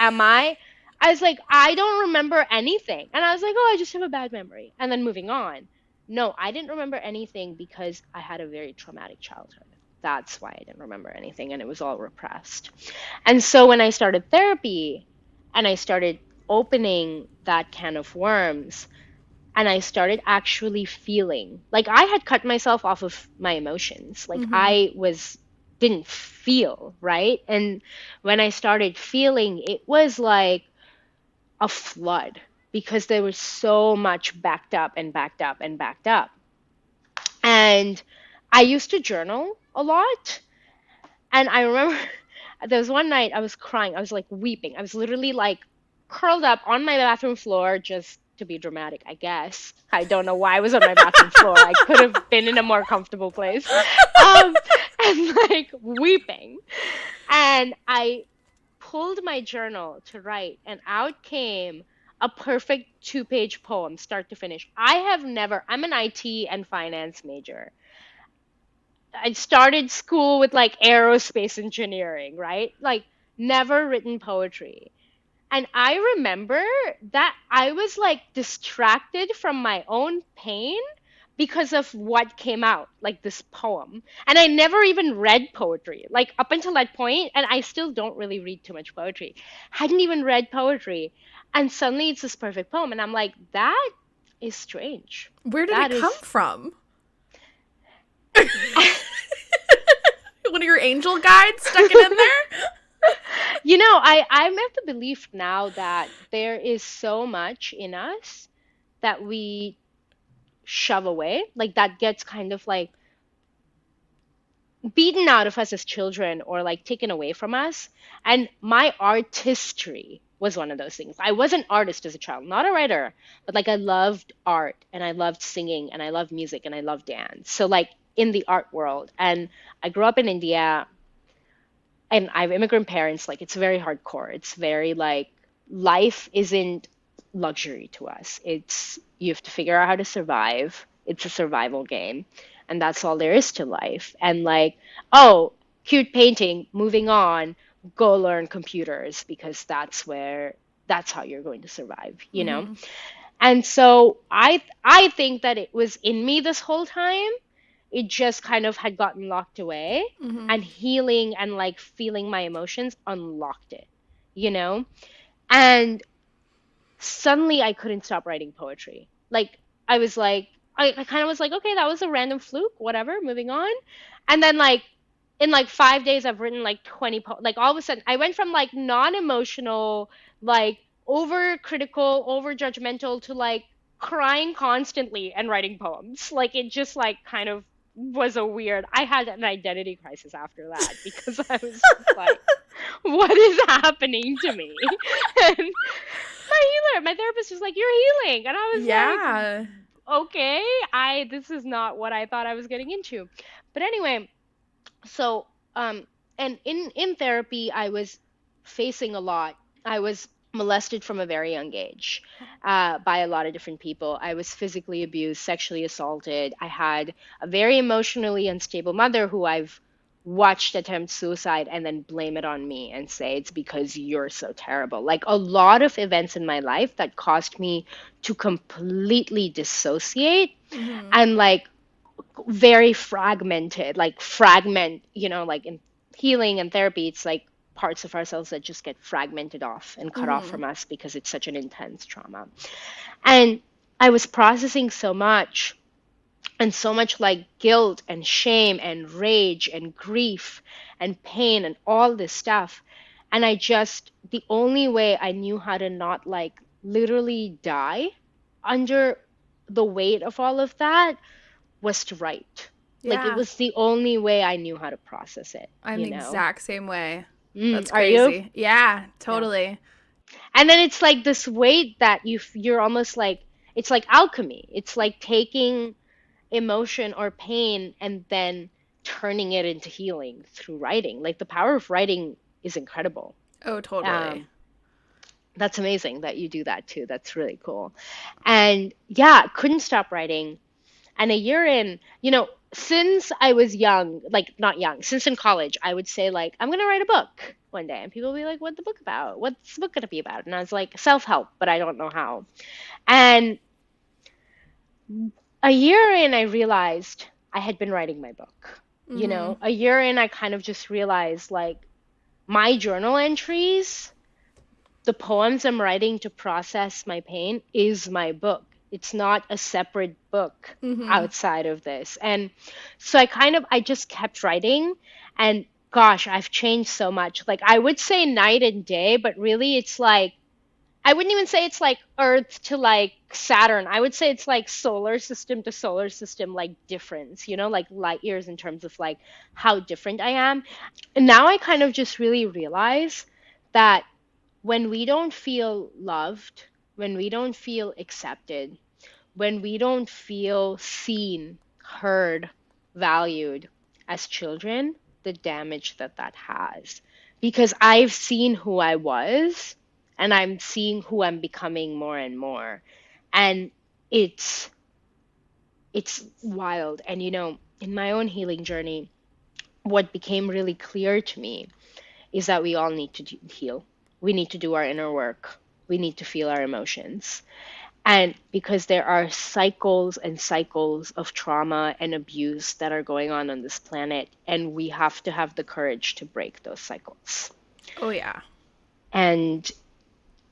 I was like, I don't remember anything. And I was like, oh, I just have a bad memory. And then moving on. No, I didn't remember anything because I had a very traumatic childhood. That's why I didn't remember anything, and it was all repressed. And so when I started therapy and I started opening that can of worms, and I started actually feeling like I had cut myself off of my emotions. Like Mm-hmm. I was didn't feel, right? And when I started feeling, it was like a flood because there was so much backed up and backed up and backed up. And I used to journal a lot. And I remember there was one night I was crying. I was like weeping. I was literally like curled up on my bathroom floor just to be dramatic, I guess. I don't know why I was on my bathroom floor. I could have been in a more comfortable place. Um, and like weeping. And I pulled my journal to write, and out came a perfect 2-page poem, start to finish. I'm an IT and finance major. I started school with like aerospace engineering, right? Like, never written poetry. And I remember that I was like distracted from my own pain because of what came out, like this poem. And I never even read poetry, like up until that point, and I still don't really read too much poetry. Hadn't even read poetry. And suddenly it's this perfect poem. And I'm like, that is strange. Where did That it come is from? One of your angel guides stuck it in there? I'm of the belief now that there is so much in us that we shove away, like that gets kind of like beaten out of us as children or like taken away from us. And my artistry was one of those things. I was an artist as a child, not a writer, but like I loved art and I loved singing and I loved music and I loved dance. So like in the art world. And I grew up in India and I have immigrant parents. Like it's very hardcore. It's very like life isn't luxury to us. It's you have to figure out how to survive. It's a survival game. And that's all there is to life. And like, oh, cute painting, moving on, go learn computers because that's how you're going to survive, you know? Mm-hmm. And so I think that it was in me this whole time. It just kind of had gotten locked away, Mm-hmm. and healing and like feeling my emotions unlocked it, you know? And suddenly I couldn't stop writing poetry. Like I was like, I kind of was like, okay, that was a random fluke, whatever, moving on. And then like in like 5 days, I've written like 20 like all of a sudden I went from like non-emotional, like over critical, over judgmental to like crying constantly and writing poems. Like it just like kind of was a weird, I had an identity crisis after that because I was just like, what is happening to me? And my therapist was like, you're healing. And I was Yeah. like, okay, this is not what I thought I was getting into. But anyway, so and in therapy I was facing a lot. I was molested from a very young age by a lot of different people. I was physically abused, sexually assaulted. I had a very emotionally unstable mother who I've watched attempt suicide and then blame it on me and say it's because you're so terrible. Like a lot of events in my life that caused me to completely dissociate Mm-hmm. and like very fragmented, like fragment, like in healing and therapy, it's like parts of ourselves that just get fragmented off and cut off Mm-hmm. from us because it's such an intense trauma. And I was processing so much and so much like guilt and shame and rage and grief and pain and all this stuff. And the only way I knew how to not like literally die under the weight of all of that was to write. Like it Yeah. was the only way I knew how to process it, I'm you the know? exact same way. That's Are you? crazy. Yeah, Yeah. totally. And then it's like this weight that you're almost like, it's like alchemy. It's like taking emotion or pain and then turning it into healing through writing. Like the power of writing is incredible. Oh, totally. Um, that's amazing that you do that too. That's really cool. And yeah, couldn't stop writing. And a year in, since I was young, like not young, since in college, I would say like, I'm gonna write a book one day. And people would be like, what's the book about? What's the book gonna be about? And I was like, self-help, but I don't know how. And a year in, I realized I had been writing my book. Mm-hmm. A year in, I kind of just realized like my journal entries, the poems I'm writing to process my pain is my book. It's not a separate book Mm-hmm. outside of this. And so I just kept writing. And gosh, I've changed so much. Like I would say night and day, but really it's like I wouldn't even say it's like Earth to like Saturn. I would say it's like solar system to solar system, like difference, like light years in terms of like how different I am. And now I kind of just really realize that when we don't feel loved, when we don't feel accepted, when we don't feel seen, heard, valued as children, the damage that that has. Because I've seen who I was and I'm seeing who I'm becoming more and more. And it's it's wild. And in my own healing journey, what became really clear to me is that we all need to heal. We need to do our inner work. We need to feel our emotions. And because there are cycles and cycles of trauma and abuse that are going on this planet, and we have to have the courage to break those cycles. Oh, yeah. And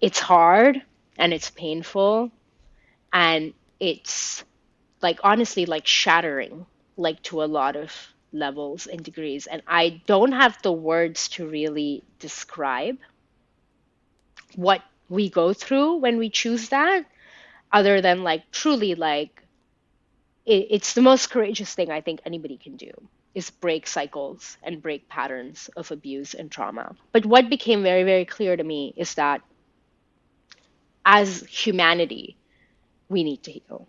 it's hard and it's painful and it's like honestly like shattering like to a lot of levels and degrees. And I don't have the words to really describe what we go through when we choose that, other than like truly like it's the most courageous thing I think anybody can do is break cycles and break patterns of abuse and trauma. But what became very, very clear to me is that as humanity, we need to heal.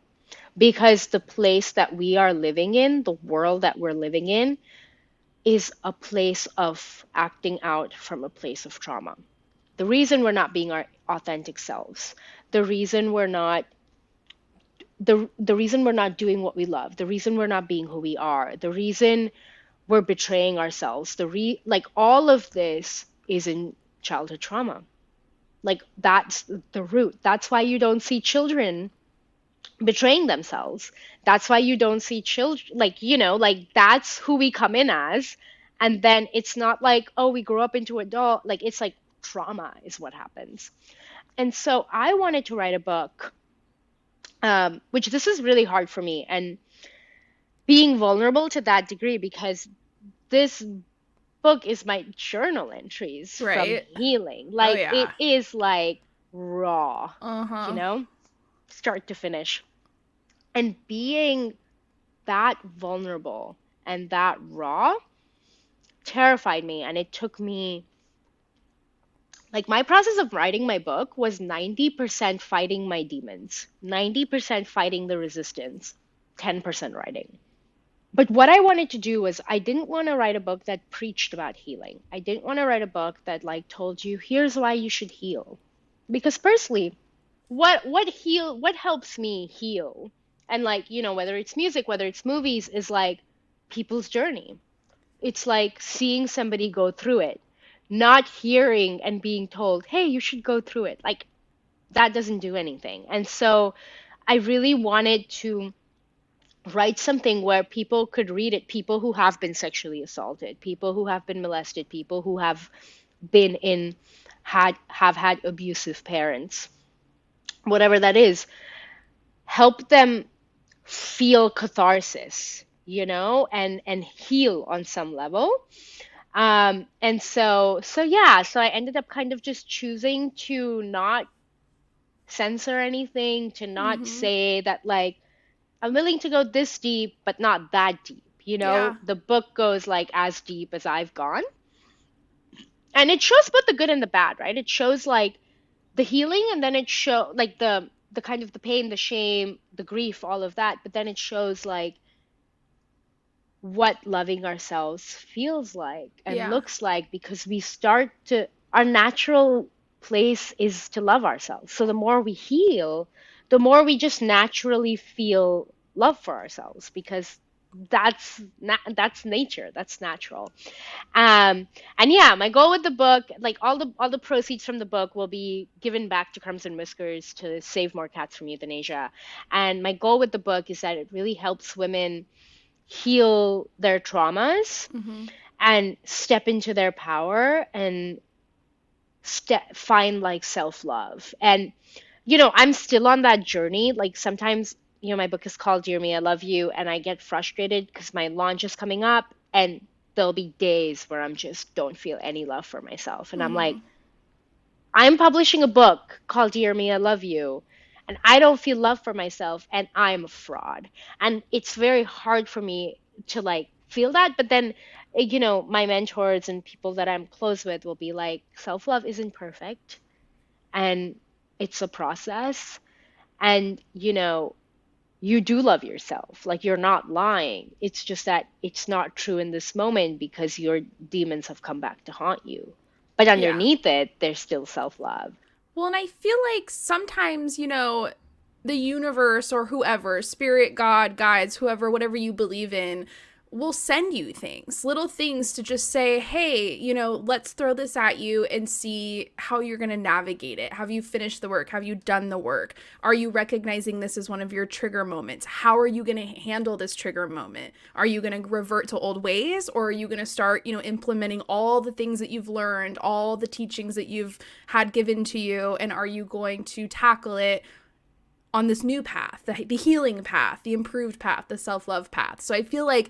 Because the place that we are living in, the world that we're living in, is a place of acting out from a place of trauma. The reason we're not being our authentic selves, the reason we're not the reason we're not doing what we love, the reason we're not being who we are, the reason we're betraying ourselves, like all of this is in childhood trauma. Like that's the root. That's why you don't see children betraying themselves. That's why you don't see children like that's who we come in as. And then it's not like, oh, we grow up into adult, like it's like trauma is what happens. And so I wanted to write a book, which this is really hard for me, and being vulnerable to that degree, because this book is my journal entries Right. from healing. Oh, Like it yeah. is like raw, Uh-huh. start to finish. And being that vulnerable and that raw terrified me. And it took me, like, my process of writing my book was 90% fighting my demons, 90% fighting the resistance, 10% writing. But what I wanted to do was I didn't want to write a book that preached about healing. I didn't want to write a book that like told you here's why you should heal. Because personally, what helps me heal, and like, whether it's music, whether it's movies, is like people's journey. It's like seeing somebody go through it, not hearing and being told, "Hey, you should go through it." Like that doesn't do anything. And so I really wanted to write something where people could read it, people who have been sexually assaulted, people who have been molested, people who have been in have had abusive parents, whatever that is, help them feel catharsis, and heal on some level. And so yeah, so I ended up kind of just choosing to not censor anything, to not Mm-hmm. say that like I'm willing to go this deep, but not that deep. Yeah. The book goes like as deep as I've gone. And it shows both the good and the bad, right? It shows like the healing, and then it show like the kind of the pain, the shame, the grief, all of that. But then it shows like what loving ourselves feels like and Yeah. looks like, because we start to our natural place is to love ourselves. So the more we heal, the more we just naturally feel love for ourselves, because that's nature, that's natural. And yeah, my goal with the book, like all the proceeds from the book will be given back to Crumbs and Whiskers to save more cats from euthanasia. And my goal with the book is that it really helps women heal their traumas Mm-hmm. and step into their power and find like self-love. And I'm still on that journey. Like sometimes, my book is called Dear Me, I Love You, and I get frustrated because my launch is coming up, and there'll be days where I'm just don't feel any love for myself. And I'm like, Mm-hmm. I'm publishing a book called Dear Me, I Love You, and I don't feel love for myself, and I'm a fraud. And it's very hard for me to like feel that. But then, my mentors and people that I'm close with will be like, self-love isn't perfect, and it's a process. And, you do love yourself. Like, you're not lying. It's just that it's not true in this moment because your demons have come back to haunt you. But Yeah. underneath it, there's still self-love. Well, and I feel like sometimes, the universe or whoever, spirit, God, guides, whoever, whatever you believe in, will send you things, little things to just say, hey, let's throw this at you and see how you're going to navigate it. Have you finished the work? Have you done the work? Are you recognizing this as one of your trigger moments? How are you going to handle this trigger moment? Are you going to revert to old ways, or are you going to start, implementing all the things that you've learned, all the teachings that you've had given to you, and are you going to tackle it on this new path, the healing path, the improved path, the self-love path? So I feel like,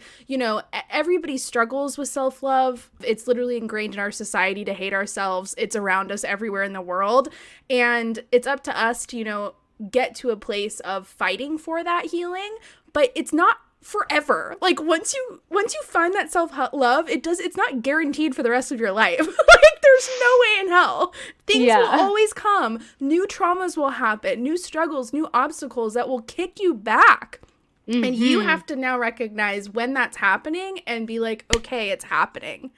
everybody struggles with self-love. It's literally ingrained in our society to hate ourselves. It's around us everywhere in the world. And it's up to us to, get to a place of fighting for that healing. But it's not forever. Like, once you find that self-love, it's not guaranteed for the rest of your life. Like, there's no way in hell. Things will always come. New traumas will happen, new struggles, new obstacles that will kick you back. Mm-hmm. And you have to now recognize when that's happening and be like, okay, it's happening.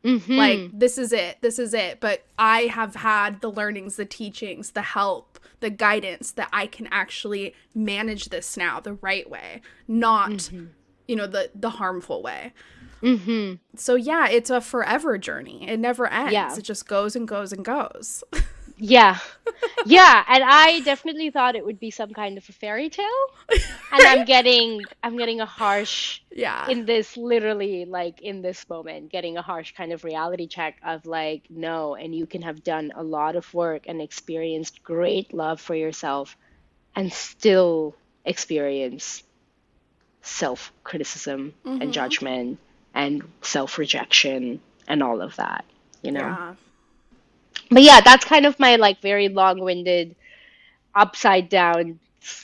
Mm-hmm. Like, this is it. But I have had the learnings, the teachings, the help, the guidance that I can actually manage this now the right way, not, the harmful way. Mm-hmm. So yeah, it's a forever journey. It never ends. Yeah. It just goes and goes and goes. Yeah. Yeah. And I definitely thought it would be some kind of a fairy tale. And I'm getting a harsh, in this, literally, like, in this moment, getting a harsh kind of reality check of like, no, and you can have done a lot of work and experienced great love for yourself and still experience self-criticism and judgment and self-rejection and all of that, Yeah. But yeah, that's kind of my like very long-winded, upside down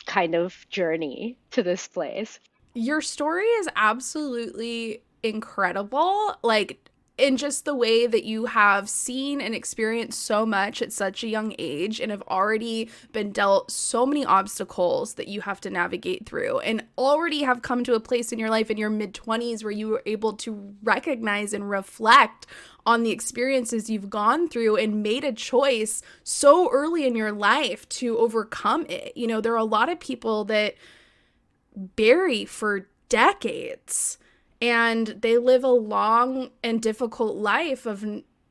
kind of journey to this place. Your story is absolutely incredible. Like, in just the way that you have seen and experienced so much at such a young age and have already been dealt so many obstacles that you have to navigate through, and already have come to a place in your life in your mid-20s where you were able to recognize and reflect on the experiences you've gone through and made a choice so early in your life to overcome it. There are a lot of people that bury for decades, and they live a long and difficult life of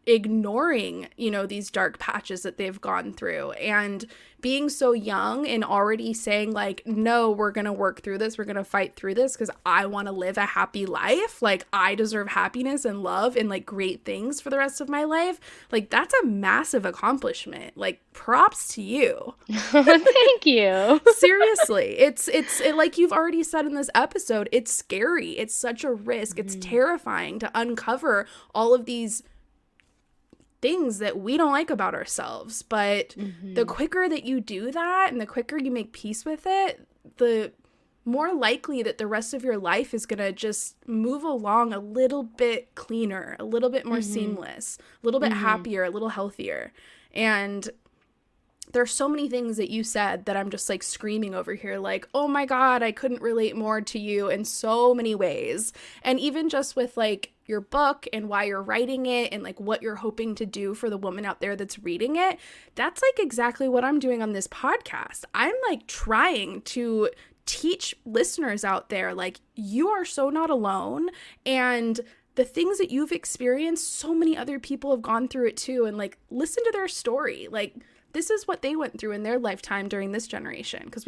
ignoring, these dark patches that they've gone through, and being so young and already saying like, no, we're going to work through this. We're going to fight through this because I want to live a happy life. Like, I deserve happiness and love and like great things for the rest of my life. Like, that's a massive accomplishment. Like, props to you. Thank you. Seriously. It's like you've already said in this episode, it's scary. It's such a risk. It's terrifying to uncover all of these things that we don't like about ourselves. But the quicker that you do that and the quicker you make peace with it, the more likely that the rest of your life is going to just move along a little bit cleaner, a little bit more seamless, a little bit happier, a little healthier. And there's so many things that you said that I'm just like screaming over here, like, oh my God, I couldn't relate more to you in so many ways. And even just with like your book and why you're writing it and like what you're hoping to do for the woman out there that's reading it, that's like exactly what I'm doing on this podcast. I'm like trying to teach listeners out there, like, you are so not alone, and the things that you've experienced, so many other people have gone through it too, and like, listen to their story. Like, this is what they went through in their lifetime during this generation. Because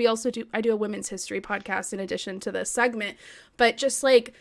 I do a women's history podcast in addition to this segment, but just like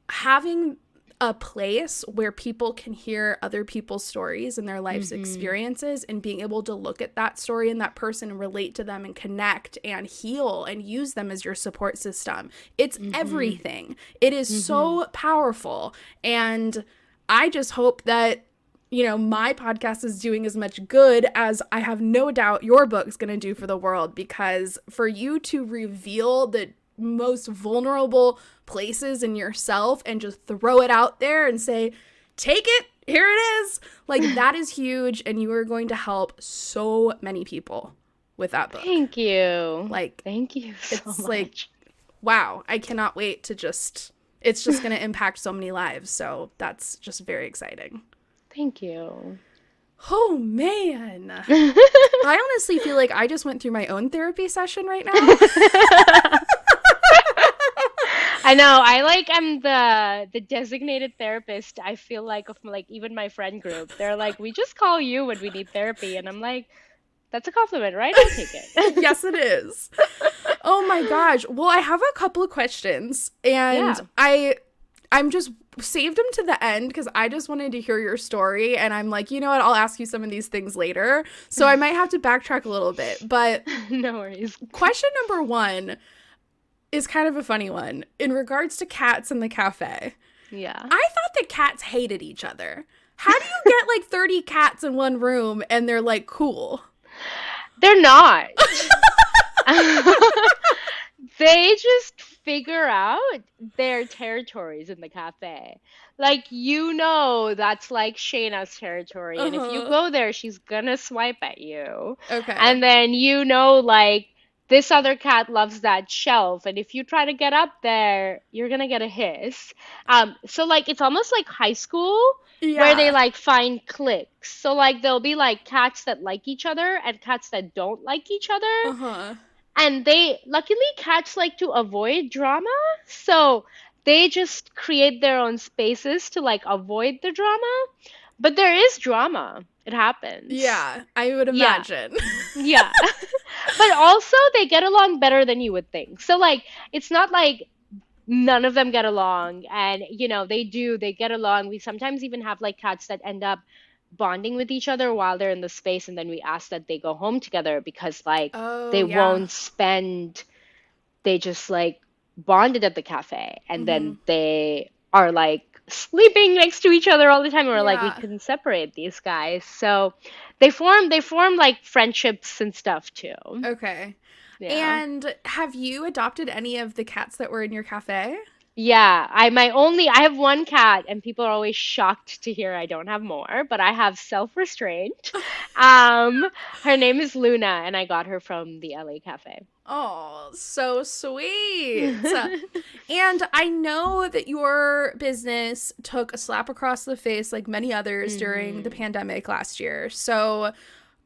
having a place where people can hear other people's stories and their life's experiences, and being able to look at that story and that person and relate to them and connect and heal and use them as your support system. It's everything. It is so powerful. And I just hope that, you know, my podcast is doing as much good as I have no doubt your book's going to do for the world, because for you to reveal the most vulnerable places in yourself and just throw it out there and say, take it, here it is, like, that is huge, and you are going to help so many people with that book. Thank you. Like, thank you so it's much. like, wow, I cannot wait to just, it's just going to impact so many lives. So that's just very exciting. Thank you. Oh, man. I honestly feel like I just went through my own therapy session right now. I know. I'm the designated therapist, I feel like, of like even my friend group. They're like, we just call you when we need therapy. And I'm like, that's a compliment, right? I'll take it. Yes, it is. Oh my gosh. Well, I have a couple of questions, and I'm just saved them to the end because I just wanted to hear your story, and I'm like, you know what? I'll ask you some of these things later. So I might have to backtrack a little bit, but no worries. Question number 1 is kind of a funny one in regards to cats in the cafe. Yeah. I thought that cats hated each other. How do you get like 30 cats in one room and they're like cool? They're not. They just figure out their territories in the cafe. Like, you know, that's like Shayna's territory. And if you go there, she's gonna swipe at you. Okay. And then, you know, like, this other cat loves that shelf. And if you try to get up there, you're gonna get a hiss. So like, it's almost like high school where they like find cliques. So like, there'll be like cats that like each other and cats that don't like each other. And luckily, cats like to avoid drama, so they just create their own spaces to like avoid the drama. But there is drama. It happens. Yeah, I would imagine. Yeah. But also, they get along better than you would think. So like, it's not like none of them get along, and you know, they get along. We sometimes even have like cats that end up bonding with each other while they're in the space, and then we ask that they go home together because like they just like bonded at the cafe, and then they are like sleeping next to each other all the time, and we're like, we couldn't separate these guys, so they form like friendships and stuff too. Okay. And have you adopted any of the cats that were in your cafe? Yeah, I have one cat, and people are always shocked to hear I don't have more, but I have self-restraint. Her name is Luna, and I got her from the LA cafe. Oh, so sweet. And I know that your business took a slap across the face like many others during the pandemic last year. So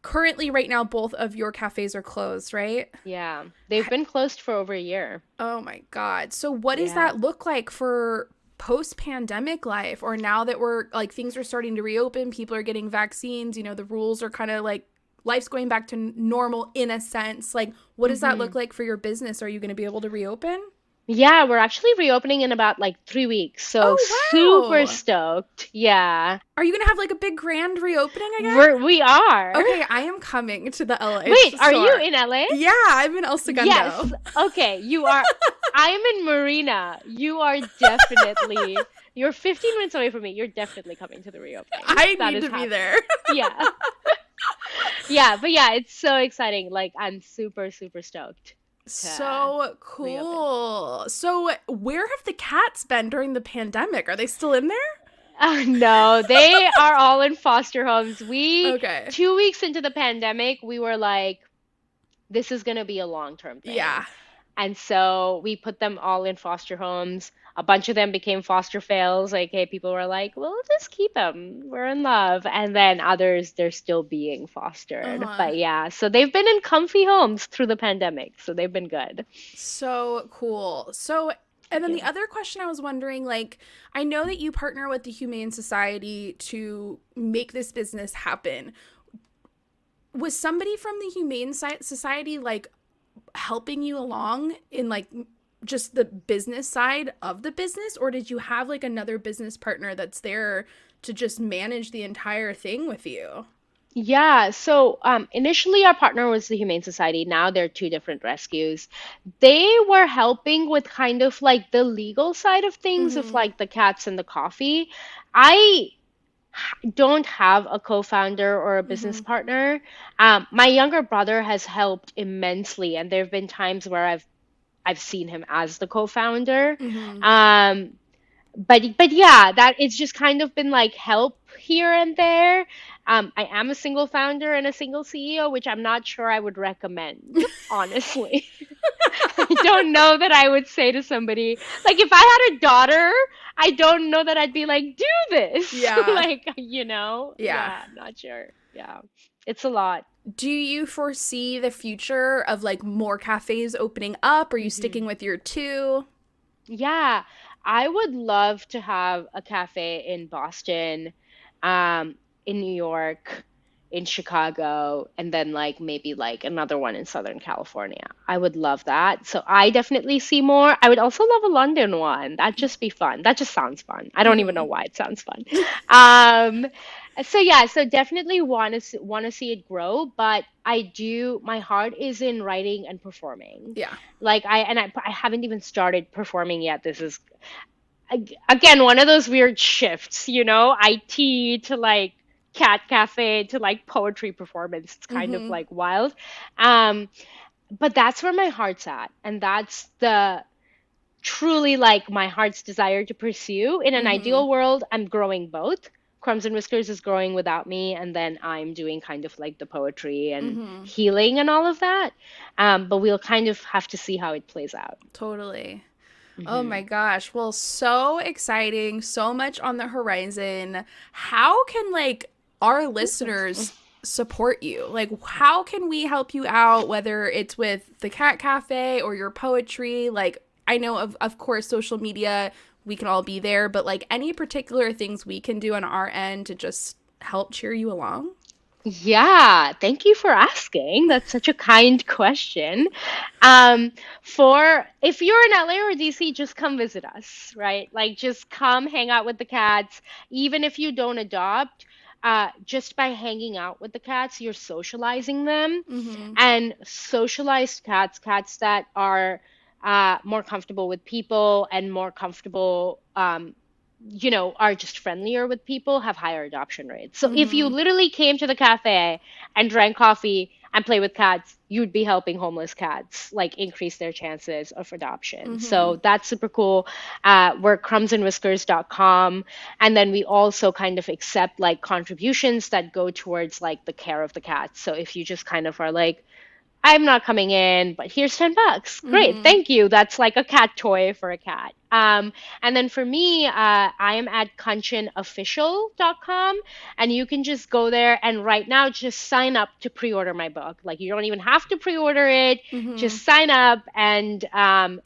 currently, right now, both of your cafes are closed, right? Yeah, they've been closed for over a year. Oh my God. So what does that look like for post-pandemic life, or now that we're like things are starting to reopen, people are getting vaccines, you know, the rules are kind of like life's going back to normal in a sense. Like, what does that look like for your business? Are you going to be able to reopen? Yeah, we're actually reopening in about like 3 weeks. So super stoked. Yeah. Are you going to have like a big grand reopening again? We are. Okay, I am coming to the LA Wait, store. are you in LA? Yeah, I'm in El Segundo. Yes. Okay, you are. I am in Marina. You are definitely. You're 15 minutes away from me. You're definitely coming to the reopening. I need to be there. Yeah. Yeah, but yeah, it's so exciting. Like, I'm super, super stoked. So cool. So where have the cats been during the pandemic? Are they still in there? No, they are all in foster homes. 2 weeks into the pandemic, we were like, this is going to be a long-term thing. Yeah. And so we put them all in foster homes. A bunch of them became foster fails. Like, hey, people were like, well, just keep them. We're in love. And then others, they're still being fostered. But yeah, so they've been in comfy homes through the pandemic. So they've been good. So cool. So, and then the other question I was wondering, like, I know that you partner with the Humane Society to make this business happen. Was somebody from the Humane Society, like, helping you along in like just the business side of the business, or did you have like another business partner that's there to just manage the entire thing with you? Yeah, so initially our partner was the Humane Society. Now they're two different rescues. They were helping with kind of like the legal side of things, of Mm-hmm. like the cats and the coffee. I don't have a co-founder or a business Mm-hmm. partner. My younger brother has helped immensely, and there have been times where I've seen him as the co-founder. Mm-hmm. Um, but yeah, that it's just kind of been like help here and there. I am a single founder and a single CEO, which I'm not sure I would recommend, honestly. I don't know that I would say to somebody, like if I had a daughter, I don't know that I'd be like, do this. Yeah. Like, Yeah. yeah, I'm not sure. Yeah. It's a lot. Do you foresee the future of like more cafes opening up? Are you sticking Mhm. with your two? Yeah, I would love to have a cafe in Boston, in New York, in Chicago, and then like maybe like another one in Southern California. I would love that. So I definitely see more. I would also love a London one. That'd just be fun. That just sounds fun. I don't even know Mm-hmm. why it sounds fun. Um, so yeah, so definitely want to see it grow, but I do, my heart is in writing and performing. Yeah. Like I haven't even started performing yet. This is again one of those weird shifts, IT to like cat cafe to like poetry performance. It's kind of Mm-hmm. like wild. Um, but that's where my heart's at, and that's the truly like my heart's desire to pursue. In an Mm-hmm. ideal world, I'm growing both. Crumbs and Whiskers is growing without me, and then I'm doing kind of like the poetry and Mm-hmm. healing and all of that. But we'll kind of have to see how it plays out. Totally. Oh my Hmm. gosh. Well, so exciting. So much on the horizon. How can like our listeners support you? Like how can we help you out, whether it's with the cat cafe or your poetry? Like I know of course social media, we can all be there, but like any particular things we can do on our end to just help cheer you along? Yeah, thank you for asking. That's such a kind question. Um, for if you're in LA or DC, just come visit us, right? Like just come hang out with the cats. Even if you don't adopt, just by hanging out with the cats, you're socializing them. Mm-hmm. And socialized cats, cats that are more comfortable with people and more comfortable are just friendlier with people, have higher adoption rates. So if you Mm-hmm. literally came to the cafe and drank coffee and play with cats, you'd be helping homeless cats like increase their chances of adoption. Mm-hmm. So that's super cool. We're crumbsandwhiskers.com. And then we also kind of accept like contributions that go towards like the care of the cats. So if you just kind of are like, I'm not coming in, but here's $10. Great, Mm-hmm. thank you. That's like a cat toy for a cat. And then for me, I am at kanchanofficial.com, and you can just go there and right now just sign up to pre-order my book. Like you don't even have to pre-order it, Mm-hmm. just sign up, and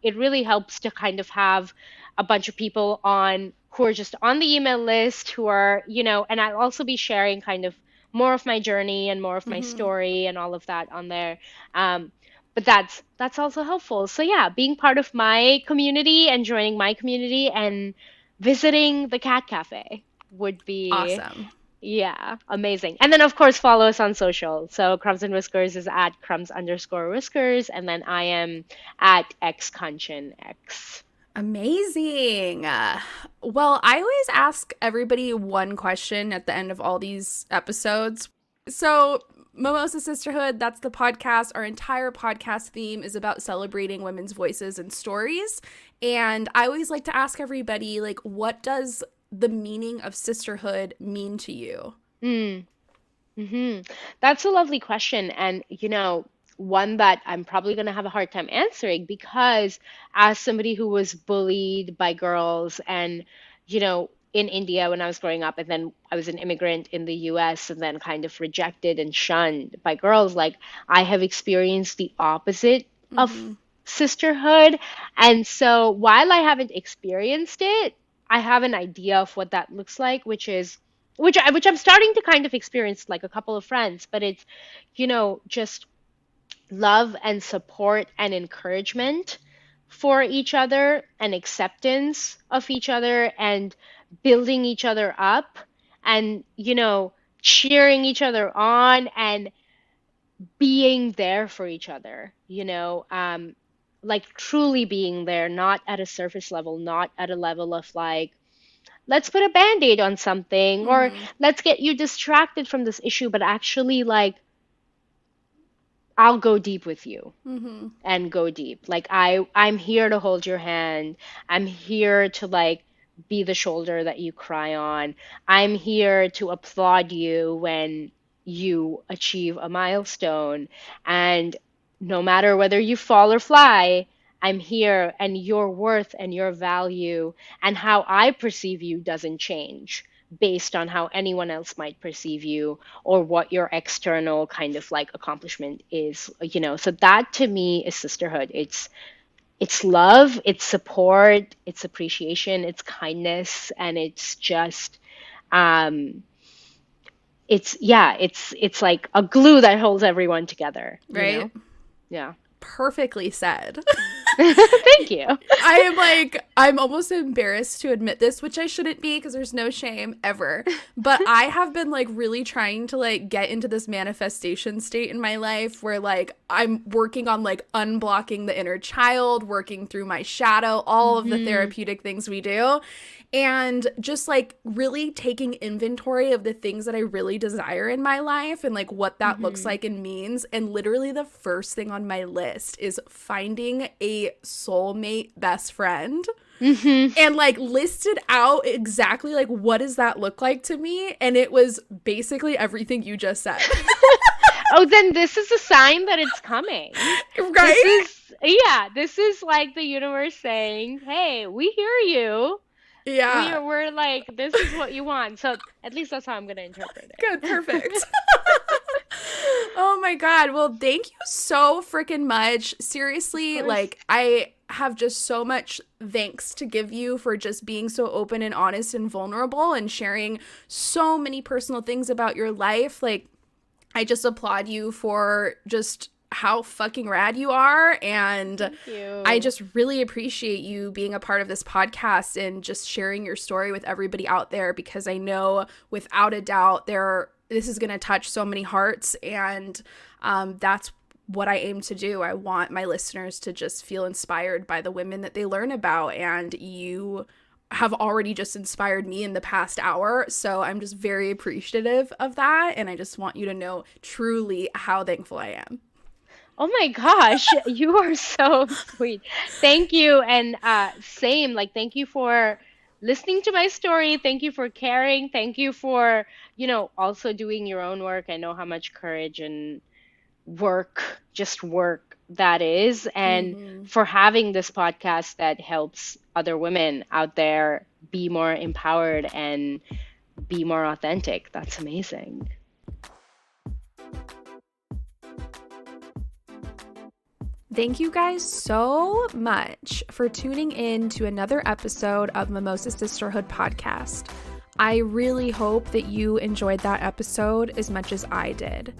it really helps to kind of have a bunch of people on who are just on the email list who are, and I'll also be sharing kind of more of my journey and more of my Mm-hmm. story and all of that on there. um, but that's also helpful. So yeah, being part of my community and joining my community and visiting the cat cafe would be, Awesome. yeah, amazing. And then of course follow us on social. So Crumbs and Whiskers is at crumbs_whiskers, and then I am at xkanchanx. Amazing. Well, I always ask everybody one question at the end of all these episodes. So, Mimosa Sisterhood, that's the podcast. Our entire podcast theme is about celebrating women's voices and stories. And I always like to ask everybody, like, what does the meaning of sisterhood mean to you? Mm. Hmm. That's a lovely question. And, one that I'm probably going to have a hard time answering because as somebody who was bullied by girls and, in India when I was growing up, and then I was an immigrant in the US and then kind of rejected and shunned by girls, like I have experienced the opposite of Mm-hmm. sisterhood. And so while I haven't experienced it, I have an idea of what that looks like, which I'm starting to kind of experience like a couple of friends, but it's, just love and support and encouragement for each other and acceptance of each other and building each other up and, cheering each other on and being there for each other, like truly being there, not at a surface level, not at a level of like, let's put a band-aid on something or let's get you distracted from this issue, but actually like, I'll go deep with you and go deep. Like I'm here to hold your hand. I'm here to like be the shoulder that you cry on. I'm here to applaud you when you achieve a milestone. And no matter whether you fall or fly, I'm here and your worth and your value and how I perceive you doesn't change based on how anyone else might perceive you or what your external kind of like accomplishment is, So that to me is sisterhood. It's love, it's support, it's appreciation, it's kindness, and it's just it's like a glue that holds everyone together, right? Yeah. Perfectly said. Thank you. I'm almost embarrassed to admit this, which I shouldn't be because there's no shame ever. But I have been like really trying to like get into this manifestation state in my life where like I'm working on like unblocking the inner child, working through my shadow, all of the therapeutic things we do. And just like really taking inventory of the things that I really desire in my life and like what that looks like and means. And literally the first thing on my list is finding a soulmate best friend. And like listed out exactly like what does that look like to me. And it was basically everything you just said. Oh, then this is a sign that it's coming. Right? This is like the universe saying, hey, we hear you. Yeah. We're like, this is what you want. So at least that's how I'm going to interpret it. Good. Perfect. Oh my God. Well, thank you so freaking much. Seriously, like I have just so much thanks to give you for just being so open and honest and vulnerable and sharing so many personal things about your life. Like I just applaud you for just how fucking rad you are, and I just really appreciate you being a part of this podcast and just sharing your story with everybody out there, because I know without a doubt this is going to touch so many hearts, and that's what I aim to do. I want my listeners to just feel inspired by the women that they learn about, and you have already just inspired me in the past hour, so I'm just very appreciative of that, and I just want you to know truly how thankful I am. Oh my gosh, you are so sweet. Thank you. And same, like, thank you for listening to my story. Thank you for caring. Thank you for, also doing your own work. I know how much courage and work that is. And for having this podcast that helps other women out there be more empowered and be more authentic. That's amazing. Thank you guys so much for tuning in to another episode of Mimosa Sisterhood podcast. I really hope that you enjoyed that episode as much as I did.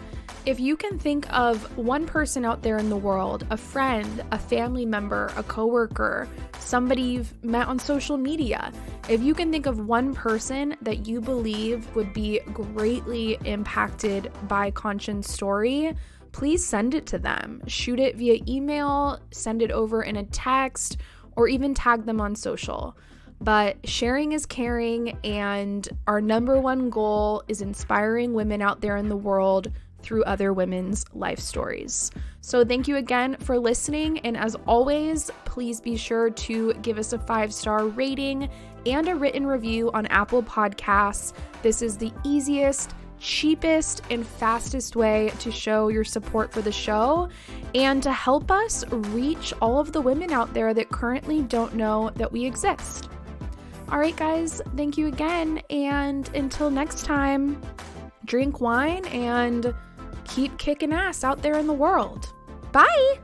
If you can think of one person out there in the world, a friend, a family member, a coworker, somebody you've met on social media, if you can think of one person that you believe would be greatly impacted by Kanchan's story, please send it to them. Shoot it via email, send it over in a text, or even tag them on social. But sharing is caring, and our number one goal is inspiring women out there in the world through other women's life stories. So thank you again for listening, and as always, please be sure to give us a 5-star rating and a written review on Apple Podcasts. This is the easiest, cheapest, and fastest way to show your support for the show and to help us reach all of the women out there that currently don't know that we exist. All right, guys, thank you again, and until next time, drink wine and keep kicking ass out there in the world. Bye!